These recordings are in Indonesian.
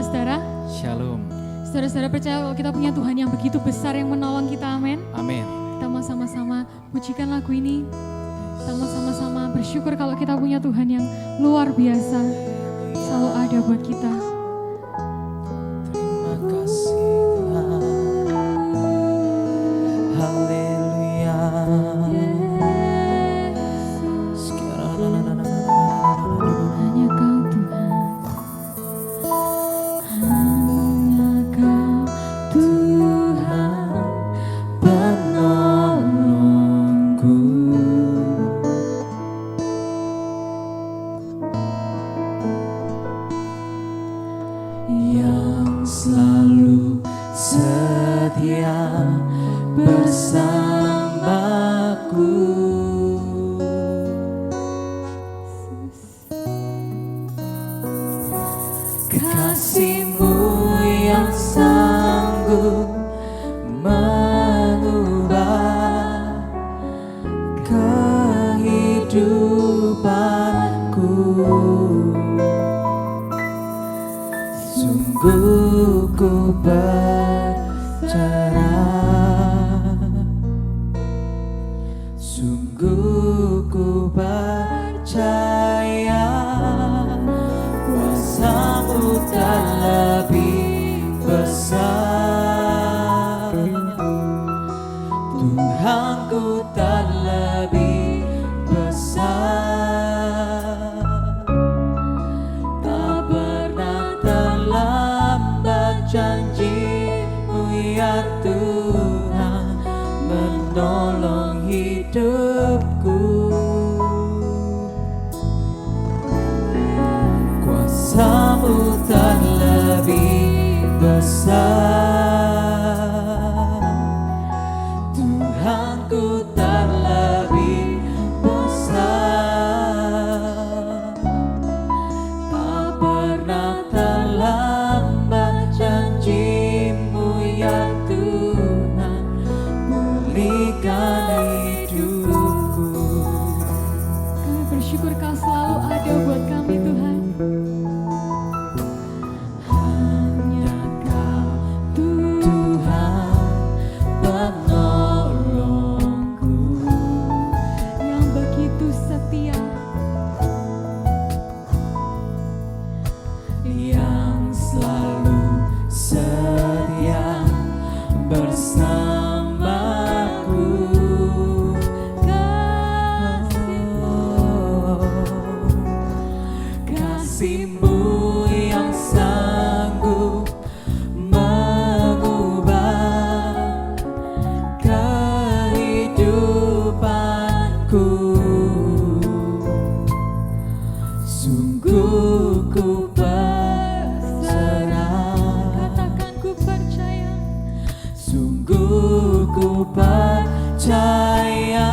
saudara. Shalom. Saudara-saudara percaya kalau kita punya Tuhan yang begitu besar yang menolong kita, amin. Amin. Kita mau sama-sama pujikan lagu ini. Kita mau sama-sama bersyukur kalau kita punya Tuhan yang luar biasa. Selalu ada buat kita. Terima kasih Tuhan. Haleluya. Hanya Kau Tuhan. Hanya Kau Tuhan penolongku. Yang selalu setia bersamaku. Kasih-Mu yang sanggup mengubah kehidupanku. Sungguh ku berserah, sungguh ku percaya kuasa-Mu tak lebih besar, Tuhanku tak lebih besar. Tak pernah terlambat janji-Mu ya Tuhan menolong hidupku. Kuasa-Mu tak lebih besar, Tuhanku tak lebih besar. Tak pernah terlambat janji-Mu ya Tuhan pulihkan hidupku. Kami bersyukur Kau selalu ada buat kami, Tuhan. Hanya Kau Tuhan penolongku. Yang begitu setia. Yang selalu setia bersamaku. Kasih-Mu yang sanggup mengubah kehidupanku. Sungguh ku berserah, Katakan ku percaya. sungguh ku percaya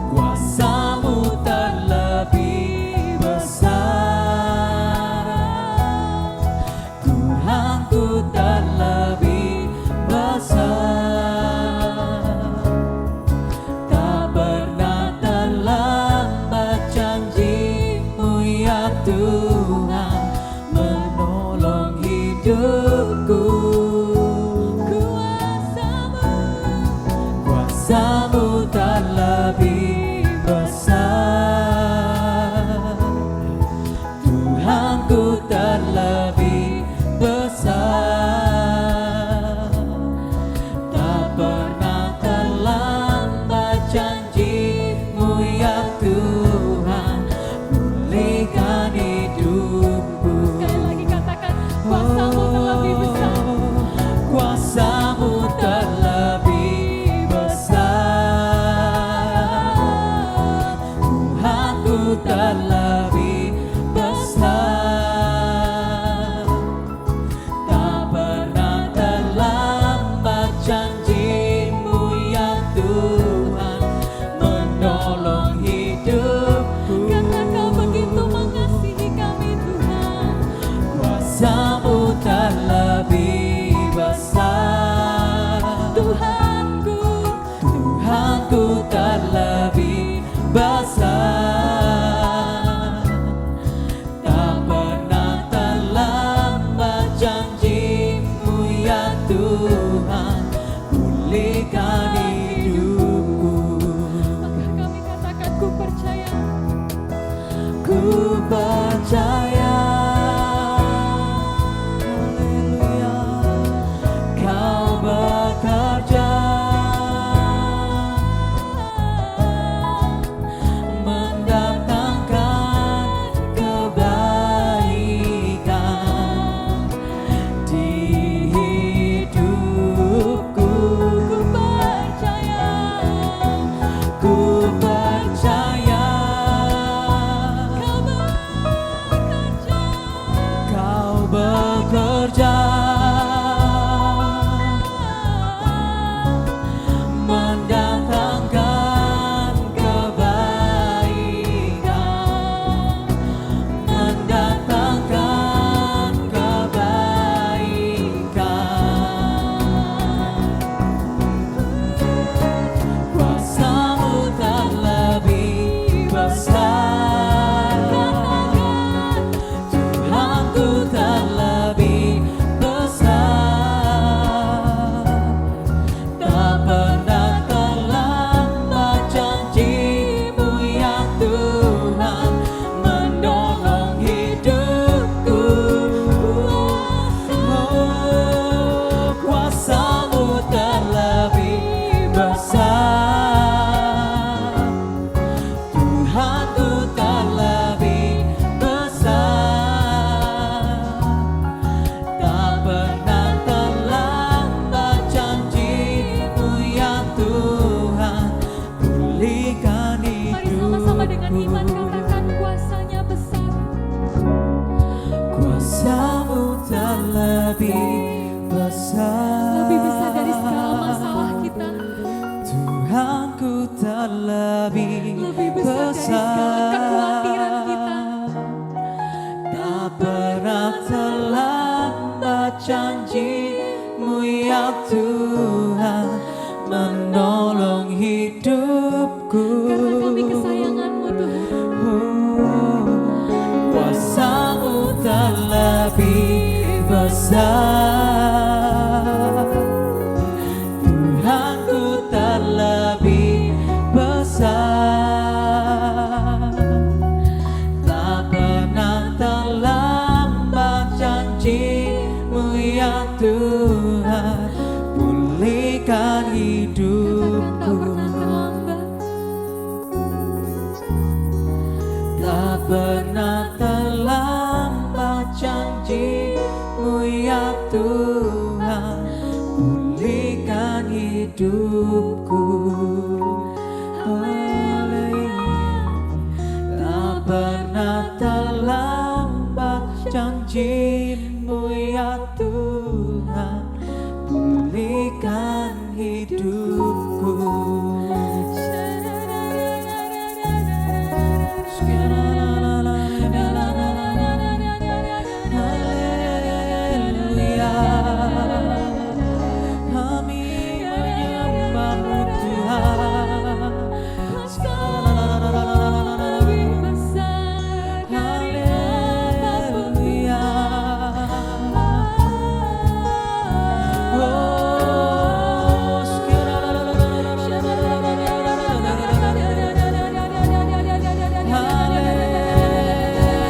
kuasa-Mu terlebih besar, Tuhanku terlebih besar. Tak pernah terlambat janji-Mu ya Tuhan bekerja mendatangkan kebaikan, mendatangkan kebaikan. Kuasa-Mu tak lebih besar, Tuhanku tak lebih besar. Tak pernah terlambat janji-Mu ya Tuhan, menolong hidupku. Oh, kuasa-Mu terlebih besar, Tuhanku terlebih besar. Tak pernah terlambat janji-Mu ya Tuhan, pulihkan Mari sama-sama dengan iman hidupku. katakan kuasanya besar. Kuasa-Mu terlebih besar, Lebih besar dari segala masalah kita. Tuhanku terlebih Lebih besar dari segala kekhawatiran kita. Tak pernah terlambat janji-Mu ya Tuhan, menolong hidupku. Karena kami kesayangan-Mu Tuhan. Kuasa-Mu terlebih besar, Tuhanku terlebih besar. Tak pernah terlambat janji-Mu ya Tuhan, pulihkan Katakan tak hidupku. pernah terlambat. Tak pernah terlambat janji-Mu ya Tuhan, pulihkan hidupku. Haleluya. Tak pernah terlambat janji-Mu ya Tuhan, pulihkan hidupku. Haleluya. Kami menyembah-Mu Tuhan. Lebih besar dari apapun. Haleluya. Oh,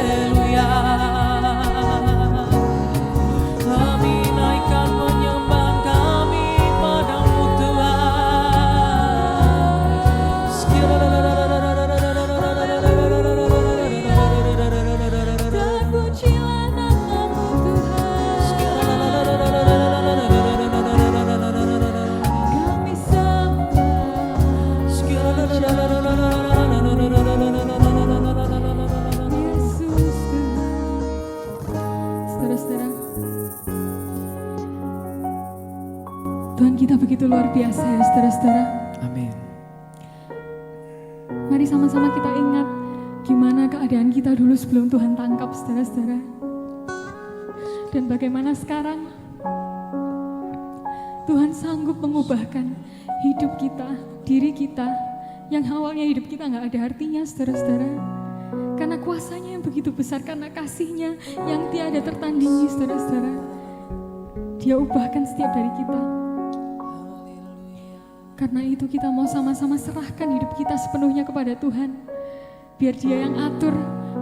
haleluya. Kami naikkan penyembahan kami padamu Terpujilah nama-Mu Tuhan. Kami sembah Yesus Tuhan. Saudara-saudara, Tuhan kita begitu luar biasa ya saudara-saudara. Amin. Mari sama-sama kita ingat gimana keadaan kita dulu sebelum Tuhan tangkap saudara-saudara. Dan bagaimana sekarang Tuhan sanggup mengubahkan hidup kita, diri kita, yang awalnya hidup kita gak ada artinya saudara-saudara. Karena kuasanya yang begitu besar, karena kasihnya yang tiada tertandingi saudara-saudara. Dia ubahkan setiap dari kita. Karena itu kita mau sama-sama serahkan hidup kita sepenuhnya kepada Tuhan. Biar Dia yang atur,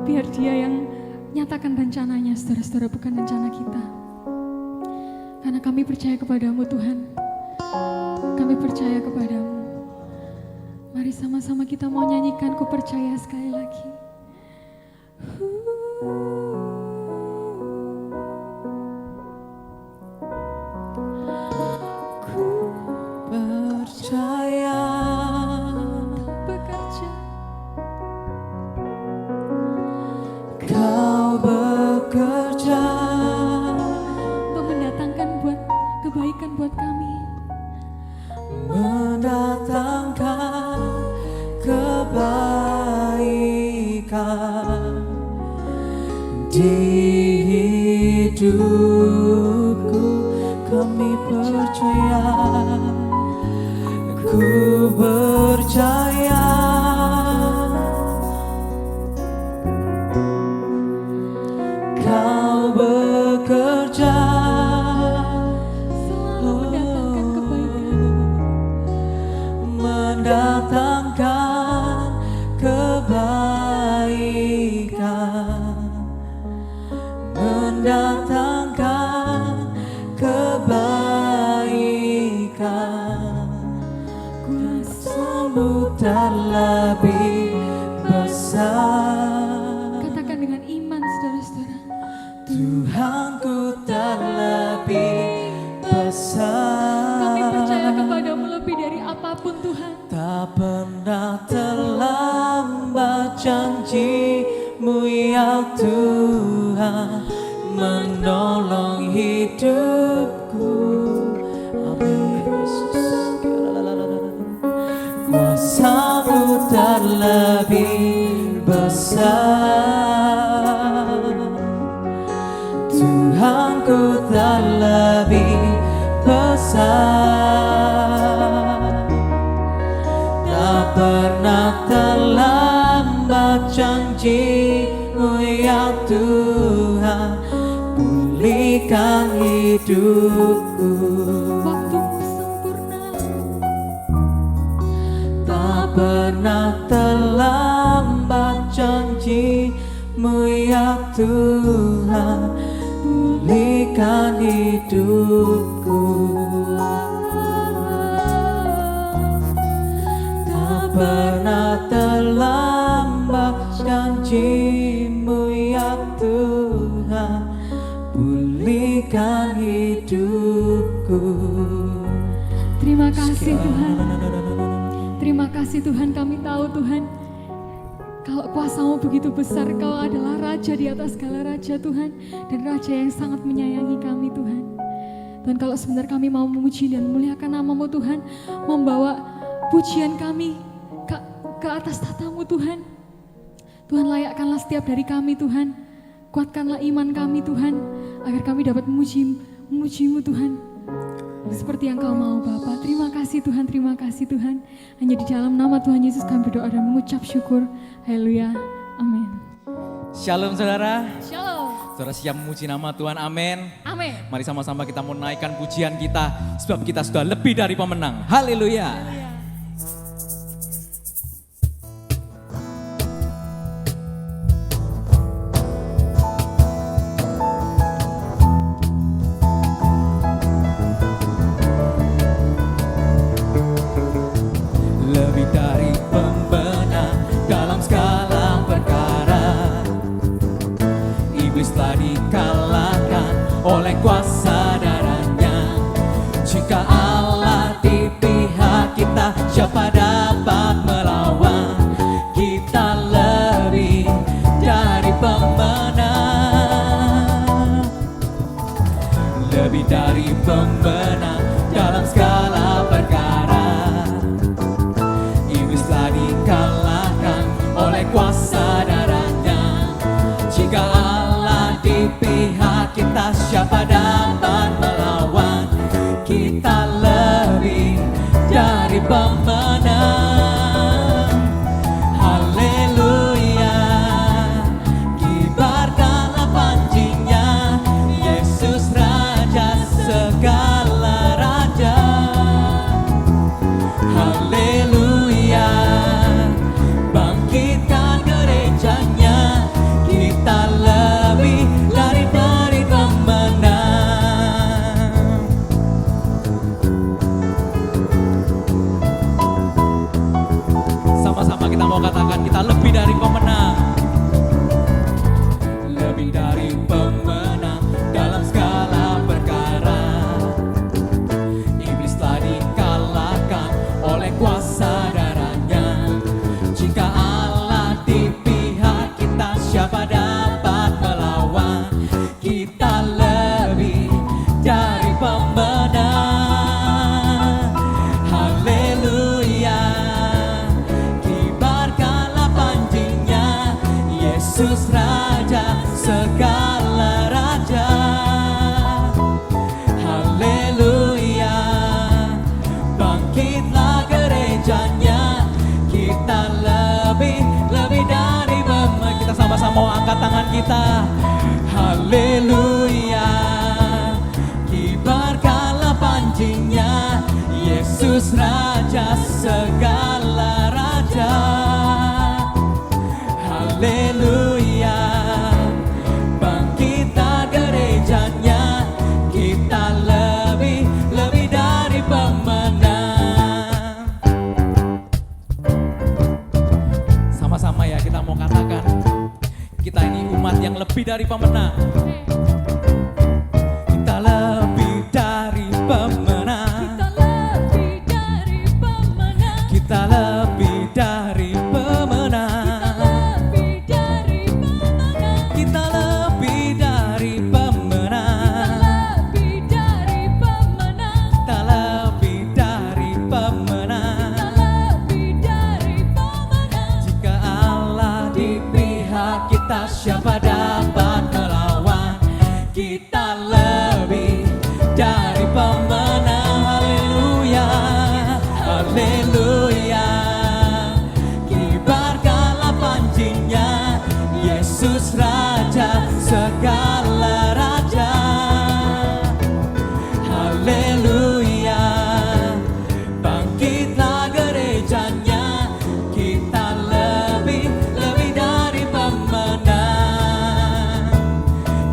biar Dia yang nyatakan rencananya saudara-saudara, bukan rencana kita. Karena kami percaya kepadamu Tuhan. Kami percaya kepadamu. Mari sama-sama kita mau nyanyikan Ku Percaya sekali lagi. Ku Percaya bekerja, Kau bekerja di hidupku kami percaya, ku percaya Kau bekerja mendatangkan kebaikan, mendatangkan kebaikan. Kuasamu terlebih besar. Katakan dengan iman saudara-saudara. Tuhanku terlebih besar. Kami percaya kepadamu lebih dari apapun Tuhan. Tak pernah terlambat janji-Mu ya Tuhan, menolong hidupku. Amin Yesus. Kuasa-Mu terlebih besar, Tuhanku terlebih besar. Tak pernah terlambat janji-Mu ya Tuhan, pulihkan hidupku. Waktumu sempurna. Tak pernah terlambat janji-Mu ya Tuhan, pulihkan hidupku. Tak pernah terlambat janji-Mu ya Tuhan, pulihkan hidupku. Terima kasih Tuhan. Terima kasih Tuhan, kami tahu Tuhan, kalau kuasa-Mu begitu besar, Kau adalah Raja di atas segala Raja Tuhan, dan Raja yang sangat menyayangi kami Tuhan. Tuhan, kalau sebentar kami mau memuji dan memuliakan nama-Mu Tuhan, membawa pujian kami ke atas tata-Mu Tuhan. Tuhan, layakkanlah setiap dari kami Tuhan, kuatkanlah iman kami Tuhan, agar kami dapat memuji-Mu Tuhan, seperti yang Kau mau Bapa. Terima kasih Tuhan, terima kasih Tuhan. Hanya di dalam nama Tuhan Yesus kami berdoa dan mengucap syukur. Haleluya, amin. Shalom saudara. Shalom. Saudara siap memuji nama Tuhan, amin. Amin. Mari sama-sama kita menaikkan pujian kita, sebab kita sudah lebih dari pemenang. Haleluya. Lebih dari pembenar dalam segala perkara, iblis telah dikalahkan oleh kuasa darahnya. Jika Allah di pihak kita, siapa dapat melawan? Kita lebih dari pemenang, lebih dari pemenang dalam segala perkara. Dikalahkan oleh kuasa darahnya. Jika Allah di pihak kita, siapa dapat melawan? Kita lebih dari pemenang. Haleluya, kibarkanlah panjinya, Yesus Raja segala raja. Haleluya, bangkitkan gerejanya, kita lebih dari pemenang. kita. Haleluya, kibarkanlah pancinya, Yesus Raja segala raja. Haleluya, bangkitlah gerejanya, kita lebih dari pemenang. Sama-sama ya, kita mau katakan, kita ini umat yang lebih dari pemenang. Kita lebih dari pemenang. Kita lebih dari pemenang. Kita lebih dari pemenang. Kita lebih dari pemenang. Jika Allah di pihak kita, siapa dapat melawan? Kita lebih dari pemenang. Haleluya, haleluya, kibarkanlah pancinya, Yesus Raja segala raja. Haleluya, bangkitlah gerejanya, kita lebih dari pemenang.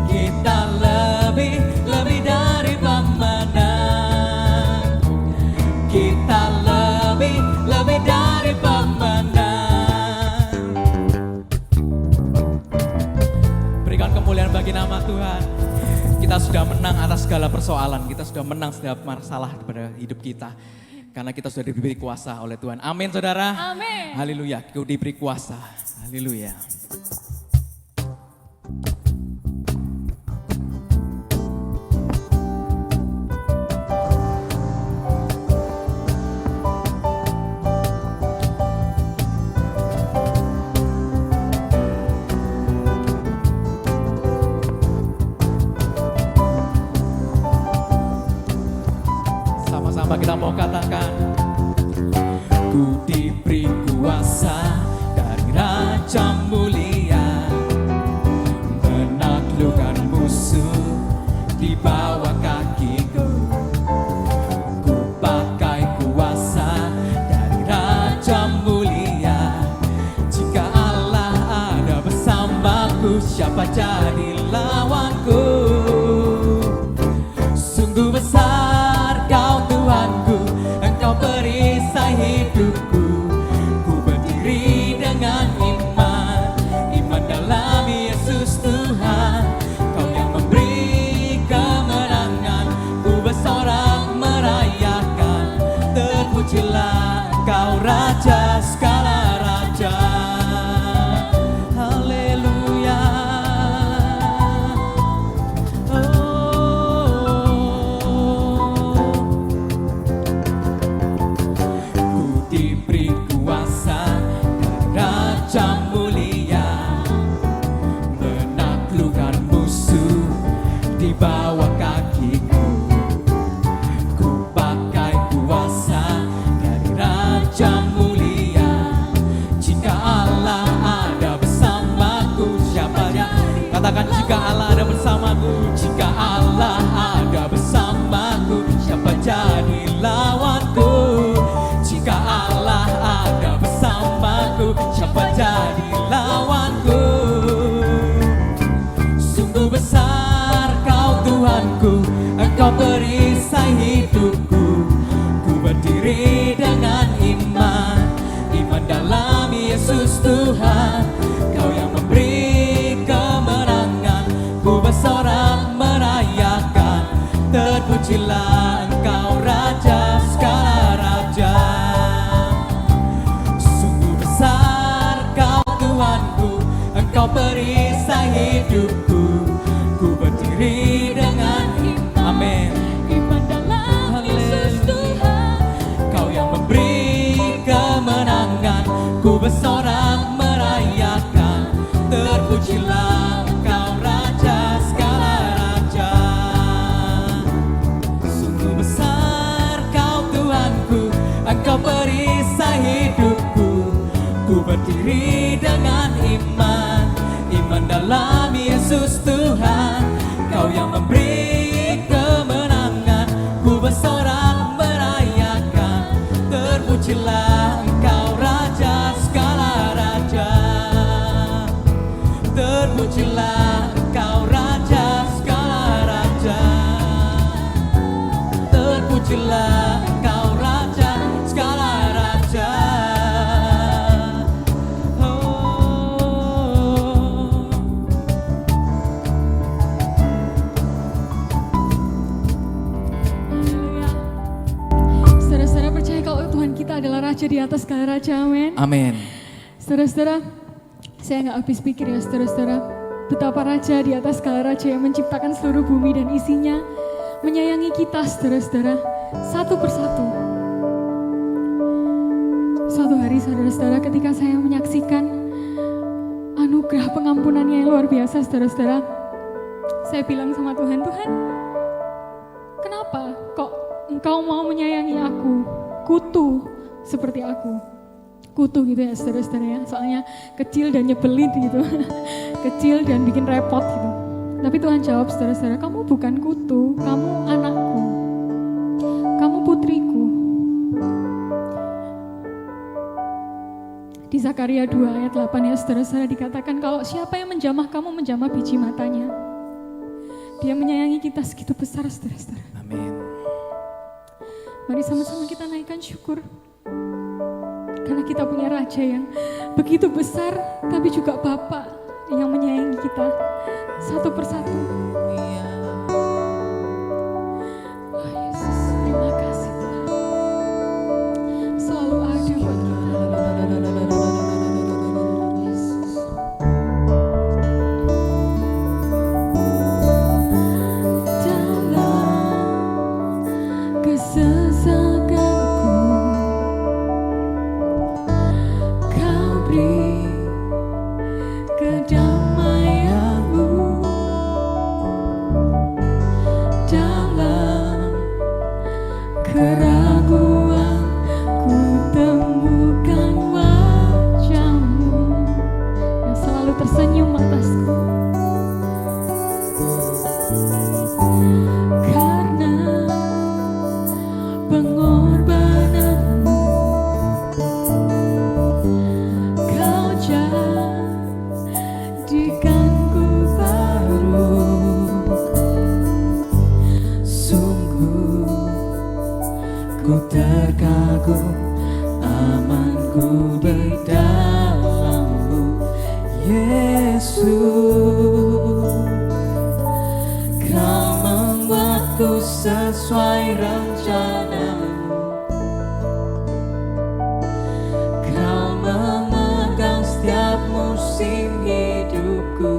Kita lebih dari pemenang. Kita lebih dari pemenang. Berikan kemuliaan bagi nama Tuhan. Kita sudah menang atas segala persoalan, kita sudah menang setiap masalah pada hidup kita. Karena kita sudah diberi kuasa oleh Tuhan. Amin saudara. Amin. Haleluya, kita diberi kuasa. Haleluya. Sama-sama kita mau katakan, ku diberi kuasa dari Raja mulia, menaklukkan musuh di bawah kakiku. Ku pakai kuasa dari Raja mulia, jika Allah ada bersamaku, siapa jadi lawanku? Sungguh besar Kau Tuhanku, Engkau perisai hidupku. Ku berdiri dengan iman dalam Yesus Tuhan. Kau yang memberi kemenangan, ku bersorak merayakan. Terpujilah Kau Raja segala raja. Haleluya. Diberi kuasa dari Raja mulia, menaklukkan musuh di bawah kakiku. Ku pakai kuasa dari Raja mulia, jika Allah ada bersamaku, siapa yang katakan jika Allah ada bersamaku? Jika Allah ada bersamaku, siapa jadi lawanku? Jika Allah ada bersamaku, siapa jadi lawanku? Sungguh besar Kau Tuhanku, Engkau perisai hidupku. Ku berdiri dengan iman dalam Yesus Tuhan. Kau yang memberi kemenangan, ku bersorak merayakan. Terpujilah Engkau Raja segala raja. Sungguh besar Kau Tuhanku, Engkau perisai hidupku. Ku berdiri dengan amin. Iman dalam Yesus Tuhan. Kau yang memberi kemenangan, ku bersorak merayakan. Terpujilah Engkau Raja segala raja. Sungguh adalah Raja di atas segala Raja, amin. Amin. Saudara-saudara, saya nggak habis pikir ya saudara-saudara, betapa Raja di atas segala Raja yang menciptakan seluruh bumi dan isinya, menyayangi kita saudara-saudara, satu persatu. Suatu hari saudara-saudara ketika saya menyaksikan anugerah pengampunannya yang luar biasa saudara-saudara, saya bilang sama Tuhan, Tuhan, kenapa kok Engkau mau menyayangi aku, kutu seperti aku? Kutu gitu ya saudara-saudara ya, soalnya kecil dan nyebelin gitu, kecil dan bikin repot gitu. Tapi Tuhan jawab saudara-saudara, kamu bukan kutu, kamu anakku, kamu putriku. Di Zakaria 2 ayat 8 ya saudara-saudara dikatakan kalau siapa yang menjamah kamu menjamah biji matanya. Dia menyayangi kita segitu besar saudara-saudara. Amin. Mari sama-sama kita naikkan syukur. Karena kita punya Raja yang begitu besar, tapi juga Bapa yang menyayangi kita satu persatu. Oh Yesus, terima kasih Tuhan. Selalu ada buat kita. Yesus. Dalam kesesakanku kedamaianmu, dalam keraguan ku temukan wajahmu yang selalu tersenyum atasku. Karena pengorbananmu kau jadikanku baru. Sungguh ku terkagum, amanku di dalammu, Yesus. Kau membuatku sesuai rencanamu. Kau memegang setiap musim hidupku.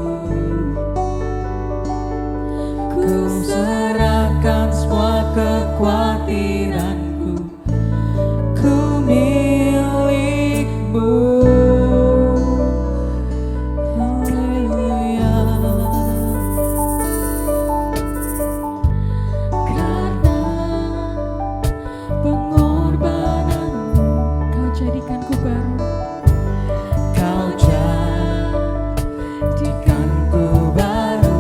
Ku serahkan semua kekhawatiranku, ku milikmu. Haleluya. Karena pengorbananmu kau jadikanku baru. Kau jadikanku baru.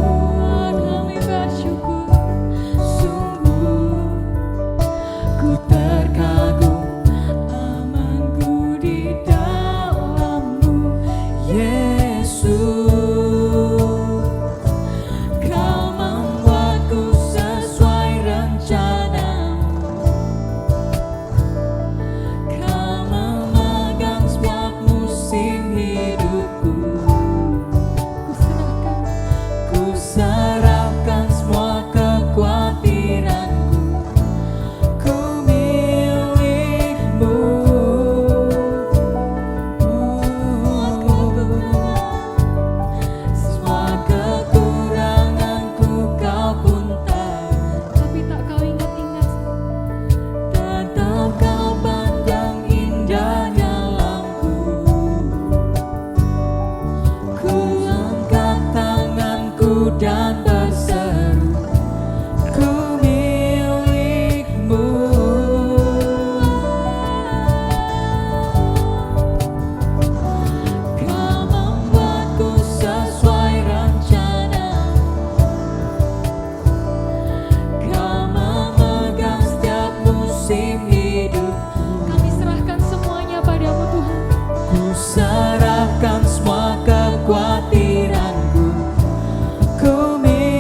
Kami bersyukur. Sungguh ku terkagum, amanku di dalammu, Yesus. Kau membuatku sesuai rencanamu. Kau memegang setiap musim hidupku. Ku serahkan semua kekhawatiranku, ku milikmu. Semua kekuranganku kau pun tahu, tapi tak kau ingat-ingat. Tetap kau pandang indahnya lampu. Ku angkat tanganku dan berseru, ku milikmu. Kau membuatku sesuai rencanamu. Kau memegang setiap musim hidupku. Kami serahkan semuanya padamu Tuhan. Ku serahkan semua kekhawatiranku, ku milikmu.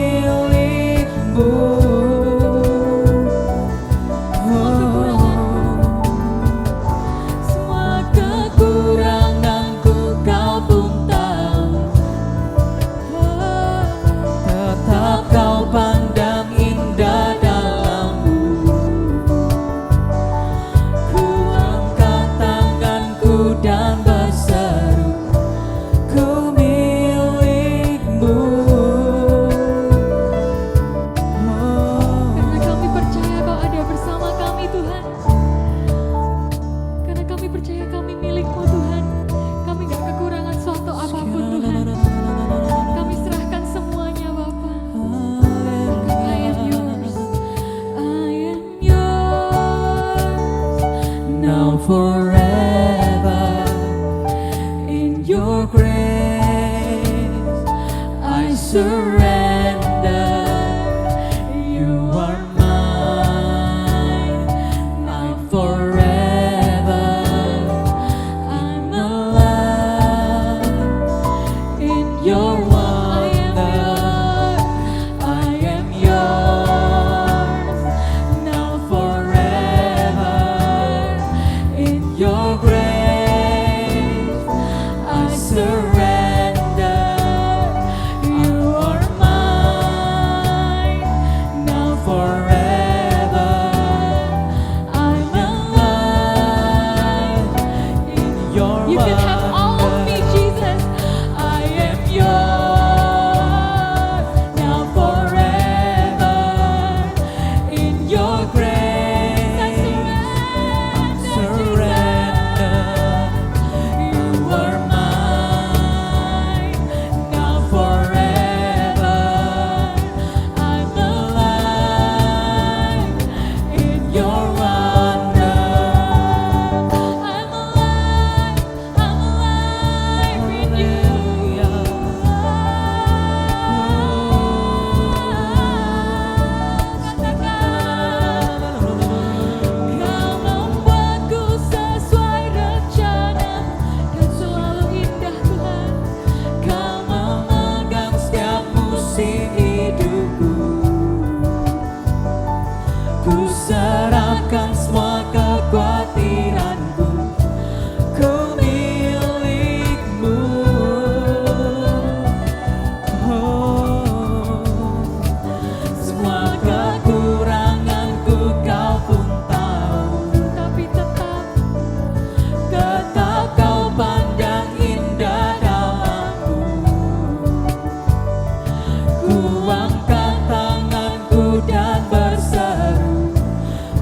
angkat tanganku dan berseru,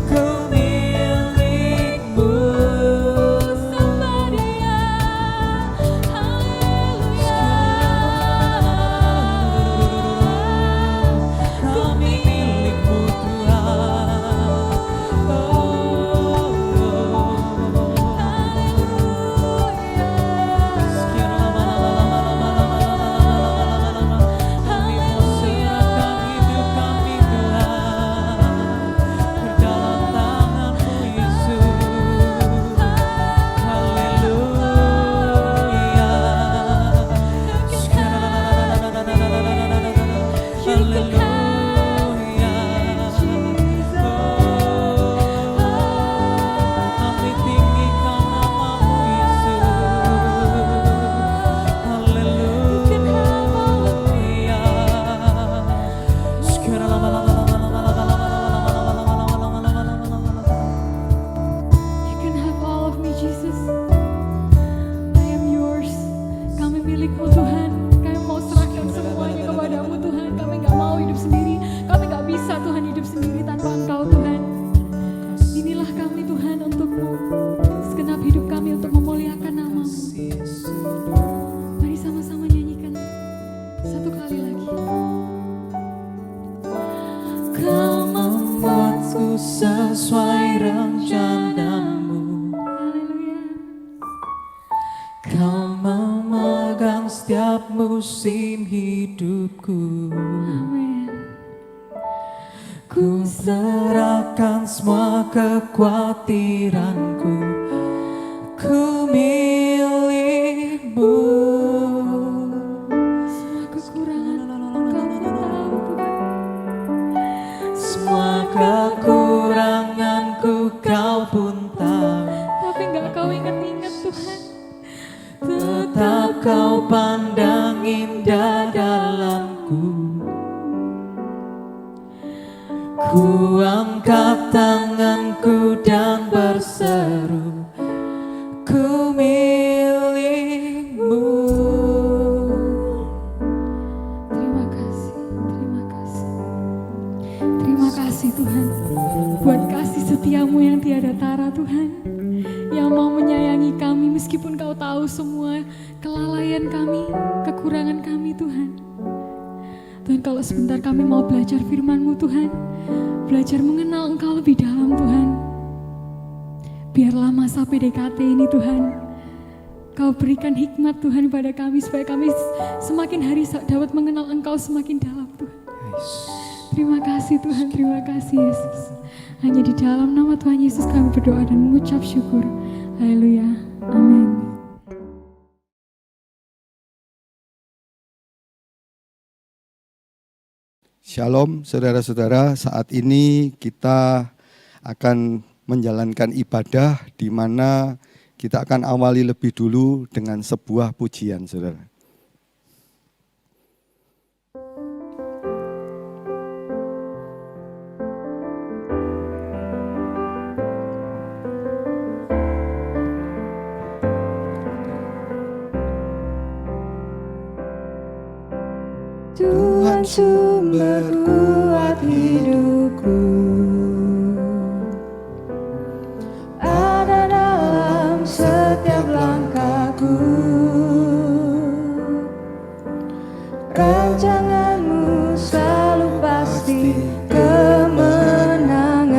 ku milikmu. Sembah Dia, haleluya. Kami milikmu Tuhan. Kami mau serahkan hidup kami Tuhan berdalam tangan-Mu Yesus. Haleluya. Haleluya. Kami tinggikan nama-Mu Yesus. Haleluya. You can have all of me, Jesus. I am yours. Kami milikmu Tuhan. Kami mau serahkan semuanya kepadamu Tuhan. Kami gak mau hidup sendiri. Kami gak bisa Tuhan hidup sendiri tanpa Engkau Tuhan. Inilah kami Tuhan untukmu. Segenap hidup kami untuk memuliakan nama-Mu. Mari sama-sama nyanyikan satu kali lagi. Kau membuatku sesuai rencanamu. Haleluya. Kau memegang setiap musim hidupku. Amin. Ku serahkan semua kekhawatiranku, ku milikmu. Semua kekurangan Engkau pun tahu Tuhan. Semua kekuranganku kau pun tahu. Tapi gak kau ingat-ingat Tuhan. Tetap kau pandang indah dalamku. Ku angkat tanganku dan berseru, ku milikmu. Terima kasih, terima kasih. Terima kasih Tuhan buat kasih setiamu yang tiada tara Tuhan. Yang mau menyayangi kami meskipun kau tahu semua kelalaian kami, kekurangan kami Tuhan. Tuhan, kalau sebentar kami mau belajar firman-Mu Tuhan, belajar mengenal Engkau lebih dalam Tuhan. Biarlah masa PDKT ini Tuhan, Kau berikan hikmat Tuhan pada kami supaya kami semakin hari dapat mengenal Engkau semakin dalam Tuhan. Terima kasih Tuhan, terima kasih Yesus. Hanya di dalam nama Tuhan Yesus kami berdoa dan mengucap syukur. Haleluya, amin. Shalom saudara-saudara, saat ini kita akan menjalankan ibadah di mana kita akan awali lebih dulu dengan sebuah pujian saudara. Tuhan sumber kuat hidupku, ada dalam setiap langkahku. Rancanganmu selalu pasti kemenangan,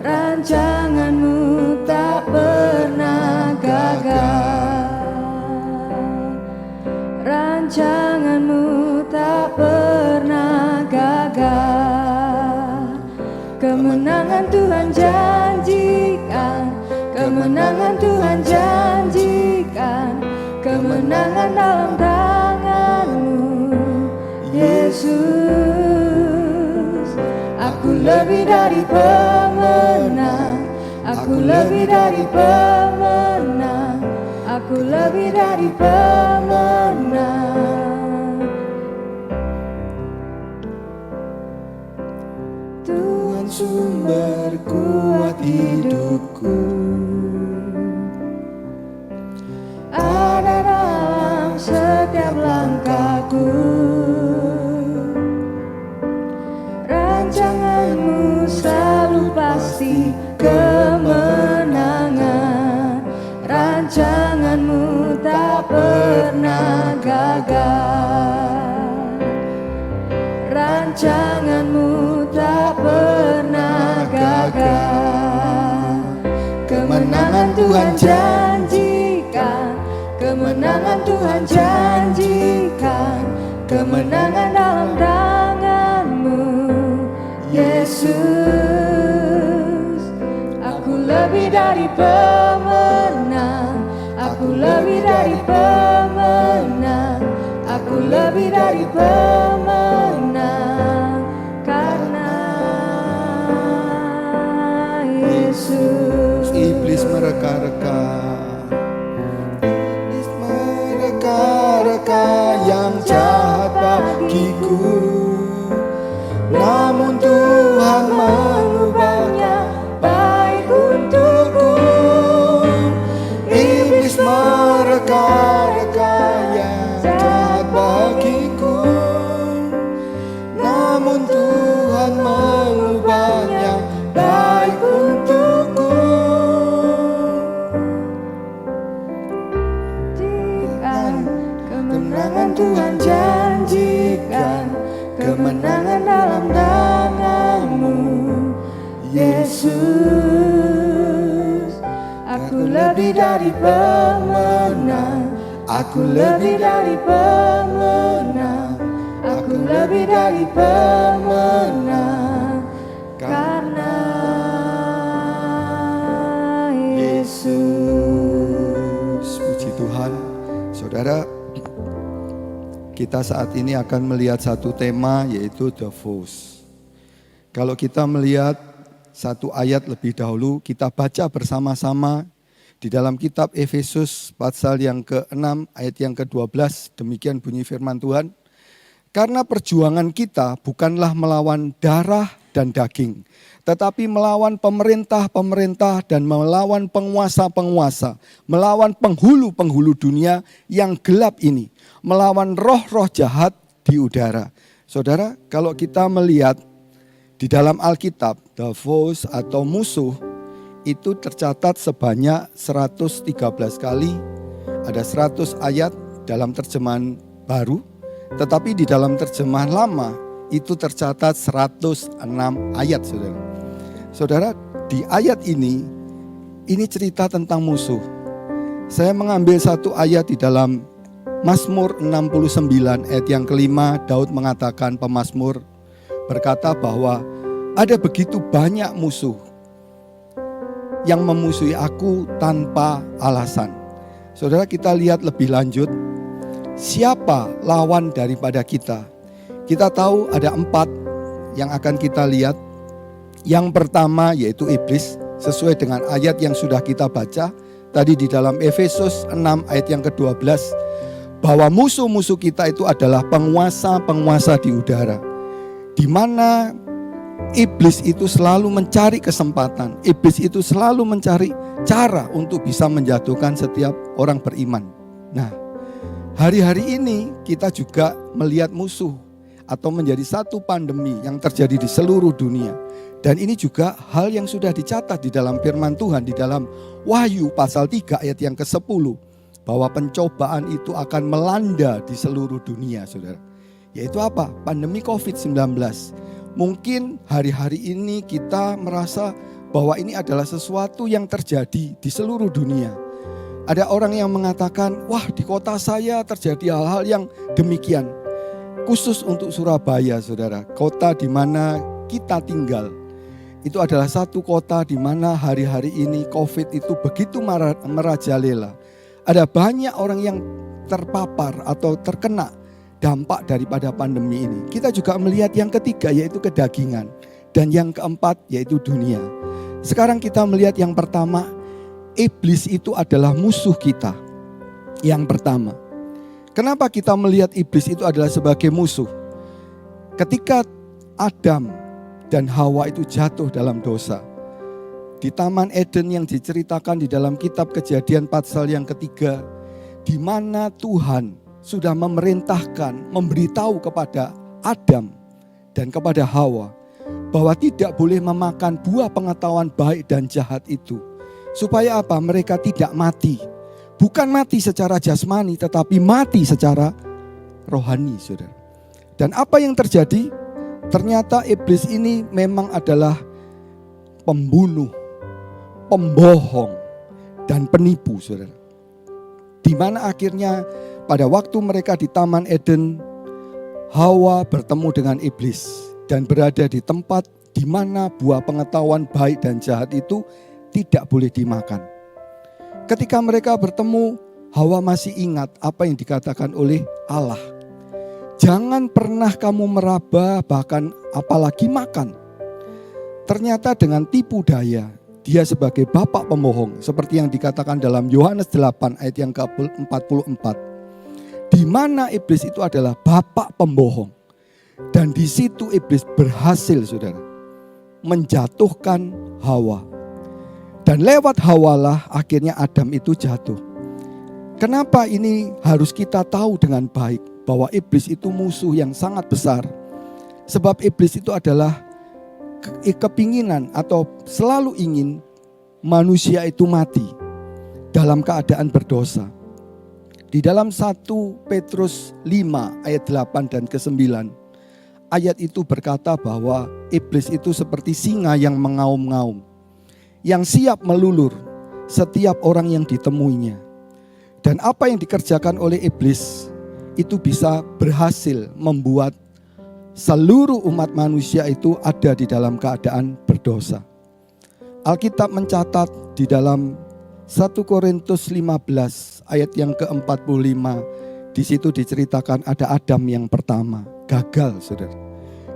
rancanganmu tak pernah gagal, rancanganmu tak pernah gagal. Kemenangan Tuhan janjikan, kemenangan Tuhan janjikan, kemenangan dalam tangan-Mu, Yesus. Aku lebih dari pemenang, aku lebih dari pemenang, aku lebih dari pemenang. Tuhan sumber kuat hidupku, ada dalam setiap langkahku. gagal. Rancanganmu tak pernah gagal. Kemenangan Tuhan janjikan, kemenangan Tuhan janjikan, kemenangan dalam tanganmu, Yesus. Aku lebih dari pemenang, aku lebih dari pemenang, aku lebih dari pemenang, karena Yesus. Iblis mereka-reka, iblis mereka-reka yang jahat bagiku, namun Tuhan mengubahnya Baik untukku. Iblis mereka-reka yang jahat bagiku, namun Tuhan mengubahnya baik untukku. Kemenangan Tuhan janjikan, kemenangan dalam tanganmu, Yesus. Aku lebih dari pemenang, aku lebih dari pemenang, aku lebih dari pemenang, karena Yesus. Puji Tuhan. Saudara, kita saat ini akan melihat satu tema, yaitu The Voice. Kalau kita melihat satu ayat lebih dahulu, kita baca bersama-sama di dalam kitab Efesus pasal yang ke-6 ayat yang ke-12. Demikian bunyi firman Tuhan. Karena perjuangan kita bukanlah melawan darah dan daging, tetapi melawan pemerintah-pemerintah dan melawan penguasa-penguasa, melawan penghulu-penghulu dunia yang gelap ini, melawan roh-roh jahat di udara. Saudara, kalau kita melihat di dalam Alkitab, the foes atau musuh itu tercatat sebanyak 113 kali, ada 100 ayat dalam terjemahan baru, tetapi di dalam terjemahan lama itu tercatat 106 ayat, saudara. Saudara, di ayat ini cerita tentang musuh. Saya mengambil satu ayat di dalam Mazmur 69 ayat yang kelima. Daud mengatakan, pemazmur berkata bahwa ada begitu banyak musuh yang memusuhi aku tanpa alasan. Saudara, kita lihat lebih lanjut, siapa lawan daripada kita? Kita tahu ada 4 yang akan kita lihat. Yang pertama yaitu iblis, sesuai dengan ayat yang sudah kita baca tadi di dalam Efesus 6 ayat yang ke-12, bahwa musuh-musuh kita itu adalah penguasa-penguasa di udara, di mana iblis itu selalu mencari kesempatan, iblis itu selalu mencari cara untuk bisa menjatuhkan setiap orang beriman. Nah, hari-hari ini kita juga melihat musuh atau menjadi satu pandemi yang terjadi di seluruh dunia. Dan ini juga hal yang sudah dicatat di dalam firman Tuhan di dalam Wahyu pasal 3 ayat yang ke-10, bahwa pencobaan itu akan melanda di seluruh dunia, saudara. Yaitu apa? Pandemi COVID-19. Mungkin hari-hari ini kita merasa bahwa ini adalah sesuatu yang terjadi di seluruh dunia. Ada orang yang mengatakan, wah di kota saya terjadi hal-hal yang demikian. Khusus untuk Surabaya, saudara, kota di mana kita tinggal. Itu adalah satu kota di mana hari-hari ini COVID itu begitu merajalela. Ada banyak orang yang terpapar atau terkena dampak daripada pandemi ini. Kita juga melihat yang ketiga yaitu kedagingan. Dan yang keempat yaitu dunia. Sekarang kita melihat yang pertama, iblis itu adalah musuh kita. Yang pertama. Kenapa kita melihat iblis itu adalah sebagai musuh? Ketika Adam dan Hawa itu jatuh dalam dosa. Di Taman Eden yang diceritakan di dalam kitab Kejadian pasal yang ketiga, di mana Tuhan sudah memerintahkan, memberitahu kepada Adam dan kepada Hawa bahwa tidak boleh memakan buah pengetahuan baik dan jahat itu. Supaya apa? Mereka tidak mati. Bukan mati secara jasmani, tetapi mati secara rohani, saudara. Dan apa yang terjadi? Ternyata iblis ini memang adalah pembunuh, pembohong, dan penipu, saudara. Di mana akhirnya pada waktu mereka di Taman Eden, Hawa bertemu dengan iblis dan berada di tempat di mana buah pengetahuan baik dan jahat itu tidak boleh dimakan. Ketika mereka bertemu, Hawa masih ingat apa yang dikatakan oleh Allah. Jangan pernah kamu meraba, bahkan apalagi makan. Ternyata dengan tipu daya, dia sebagai bapak pembohong, seperti yang dikatakan dalam Yohanes 8 ayat yang ke-44. Di mana iblis itu adalah bapak pembohong. Dan di situ iblis berhasil, saudara, menjatuhkan Hawa. Dan lewat Hawalah akhirnya Adam itu jatuh. Kenapa ini harus kita tahu dengan baik? Bahwa iblis itu musuh yang sangat besar. Sebab iblis itu adalah kepinginan atau selalu ingin manusia itu mati dalam keadaan berdosa. Di dalam 1 Petrus 5 ayat 8 dan ke-9, ayat itu berkata bahwa iblis itu seperti singa yang mengaum-ngaum, yang siap melulur setiap orang yang ditemuinya. Dan apa yang dikerjakan oleh iblis itu bisa berhasil membuat seluruh umat manusia itu ada di dalam keadaan berdosa. Alkitab mencatat di dalam 1 Korintus 15 ayat yang ke-45, di situ diceritakan ada Adam yang pertama, gagal, saudara.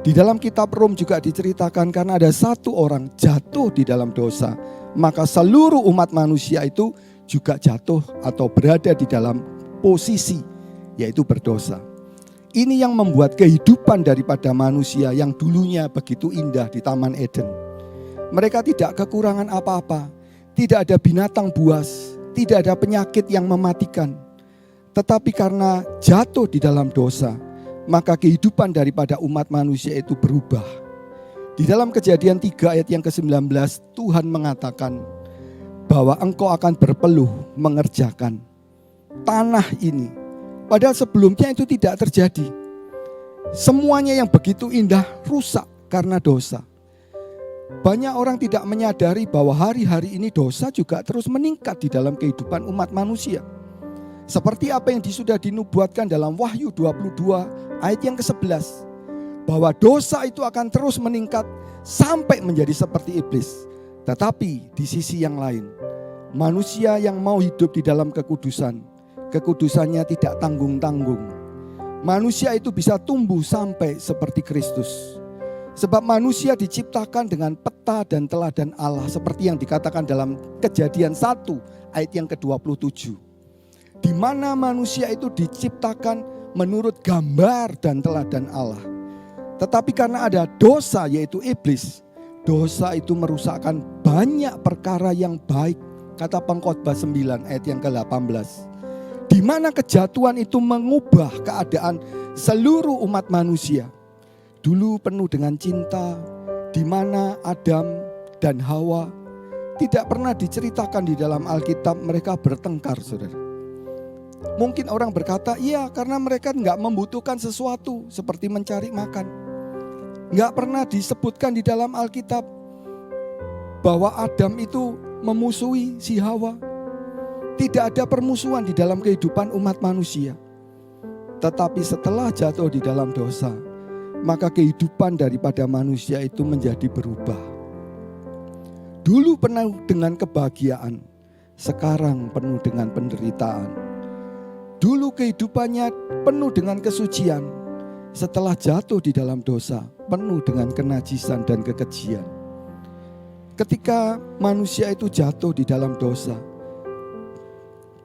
Di dalam kitab Rom juga diceritakan karena ada satu orang jatuh di dalam dosa, maka seluruh umat manusia itu juga jatuh atau berada di dalam posisi yaitu berdosa. Ini yang membuat kehidupan daripada manusia yang dulunya begitu indah di Taman Eden. Mereka tidak kekurangan apa-apa, tidak ada binatang buas, tidak ada penyakit yang mematikan. Tetapi karena jatuh di dalam dosa, maka kehidupan daripada umat manusia itu berubah. Di dalam Kejadian 3 ayat yang ke-19, Tuhan mengatakan bahwa engkau akan berpeluh mengerjakan tanah ini. Padahal sebelumnya itu tidak terjadi. Semuanya yang begitu indah rusak karena dosa. Banyak orang tidak menyadari bahwa hari-hari ini dosa juga terus meningkat di dalam kehidupan umat manusia. Seperti apa yang sudah dinubuatkan dalam Wahyu 22 ayat yang ke-11. Bahwa dosa itu akan terus meningkat sampai menjadi seperti iblis. Tetapi di sisi yang lain, manusia yang mau hidup di dalam kekudusan, kekudusannya tidak tanggung-tanggung. Manusia itu bisa tumbuh sampai seperti Kristus. Sebab manusia diciptakan dengan peta dan teladan Allah, seperti yang dikatakan dalam Kejadian 1 ayat yang ke-27. Di mana manusia itu diciptakan menurut gambar dan teladan Allah. Tetapi karena ada dosa, yaitu iblis, dosa itu merusakkan banyak perkara yang baik. Kata Pengkhotbah 9 ayat yang ke-18. Di mana kejatuhan itu mengubah keadaan seluruh umat manusia. Dulu penuh dengan cinta, di mana Adam dan Hawa tidak pernah diceritakan di dalam Alkitab mereka bertengkar, saudara. Mungkin orang berkata, iya karena mereka nggak membutuhkan sesuatu seperti mencari makan. Nggak pernah disebutkan di dalam Alkitab bahwa Adam itu memusuhi si Hawa. Tidak ada permusuhan di dalam kehidupan umat manusia. Tetapi setelah jatuh di dalam dosa, maka kehidupan daripada manusia itu menjadi berubah. Dulu penuh dengan kebahagiaan, sekarang penuh dengan penderitaan. Dulu kehidupannya penuh dengan kesucian, setelah jatuh di dalam dosa, penuh dengan kenajisan dan kekejian. Ketika manusia itu jatuh di dalam dosa,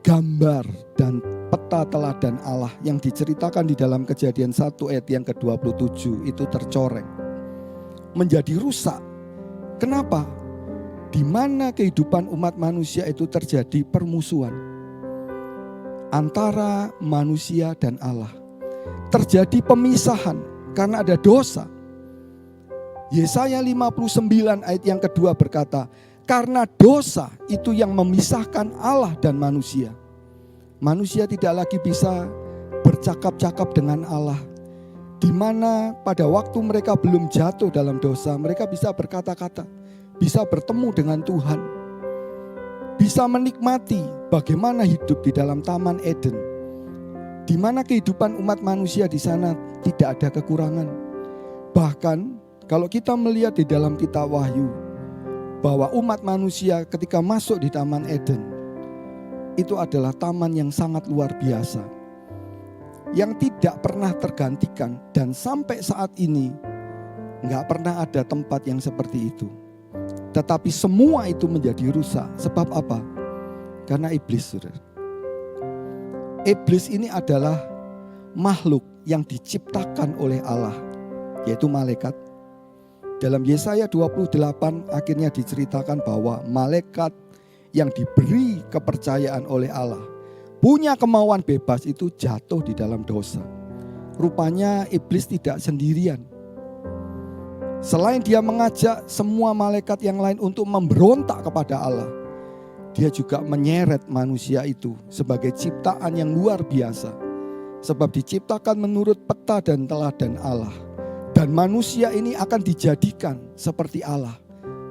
gambar dan peta teladan Allah yang diceritakan di dalam Kejadian 1 ayat yang ke-27 itu tercoreng, menjadi rusak. Kenapa? Di mana kehidupan umat manusia itu terjadi permusuhan antara manusia dan Allah. Terjadi pemisahan karena ada dosa. Yesaya 59 ayat yang kedua berkata, karena dosa itu yang memisahkan Allah dan manusia. Manusia tidak lagi bisa bercakap-cakap dengan Allah. Di mana pada waktu mereka belum jatuh dalam dosa, mereka bisa berkata-kata, bisa bertemu dengan Tuhan, bisa menikmati bagaimana hidup di dalam Taman Eden, di mana kehidupan umat manusia di sana tidak ada kekurangan. Bahkan kalau kita melihat di dalam kitab Wahyu, bahwa umat manusia ketika masuk di Taman Eden, itu adalah taman yang sangat luar biasa, yang tidak pernah tergantikan, dan sampai saat ini nggak pernah ada tempat yang seperti itu. Tetapi semua itu menjadi rusak. Sebab apa? Karena iblis, saudara. Iblis ini adalah makhluk yang diciptakan oleh Allah, yaitu malaikat. Dalam Yesaya 28 akhirnya diceritakan bahwa malaikat yang diberi kepercayaan oleh Allah, punya kemauan bebas, itu jatuh di dalam dosa. Rupanya iblis tidak sendirian. Selain dia mengajak semua malaikat yang lain untuk memberontak kepada Allah, dia juga menyeret manusia itu sebagai ciptaan yang luar biasa. Sebab diciptakan menurut peta dan teladan Allah. Dan manusia ini akan dijadikan seperti Allah.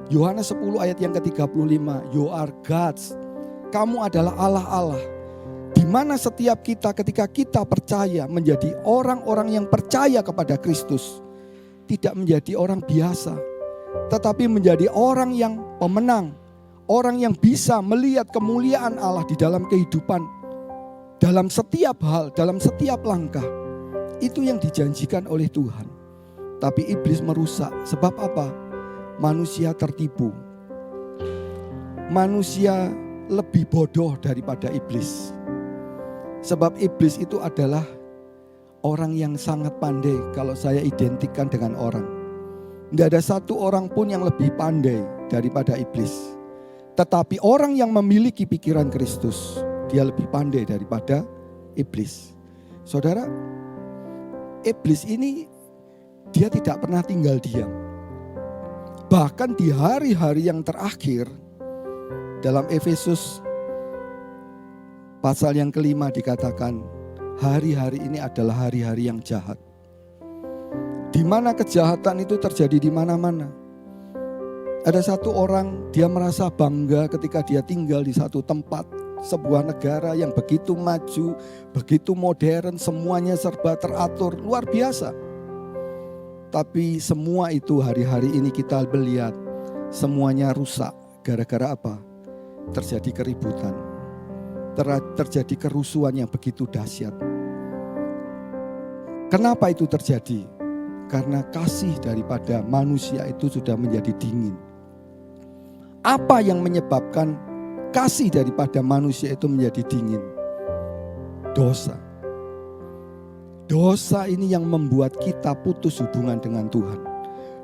Yohanes 10 ayat yang ke-35, you are gods. Kamu adalah Allah-Allah. Di mana setiap kita ketika kita percaya menjadi orang-orang yang percaya kepada Kristus, tidak menjadi orang biasa, tetapi menjadi orang yang pemenang, orang yang bisa melihat kemuliaan Allah di dalam kehidupan, dalam setiap hal, dalam setiap langkah. Itu yang dijanjikan oleh Tuhan. Tapi iblis merusak. Sebab apa? Manusia tertipu. Manusia lebih bodoh daripada iblis. Sebab iblis itu adalah orang yang sangat pandai kalau saya identikkan dengan orang. Tidak ada satu orang pun yang lebih pandai daripada iblis. Tetapi orang yang memiliki pikiran Kristus, dia lebih pandai daripada iblis. Saudara, iblis ini dia tidak pernah tinggal diam. Bahkan di hari-hari yang terakhir, dalam Efesus pasal yang kelima dikatakan, hari-hari ini adalah hari-hari yang jahat. Di mana kejahatan itu terjadi di mana-mana. Ada satu orang, dia merasa bangga ketika dia tinggal di satu tempat, sebuah negara yang begitu maju, begitu modern, semuanya serba teratur, luar biasa. Tapi semua itu hari-hari ini kita melihat semuanya rusak. Gara-gara apa? Terjadi keributan. Terjadi kerusuhan yang begitu dahsyat. Kenapa itu terjadi? Karena kasih daripada manusia itu sudah menjadi dingin. Apa yang menyebabkan kasih daripada manusia itu menjadi dingin? Dosa. Dosa ini yang membuat kita putus hubungan dengan Tuhan.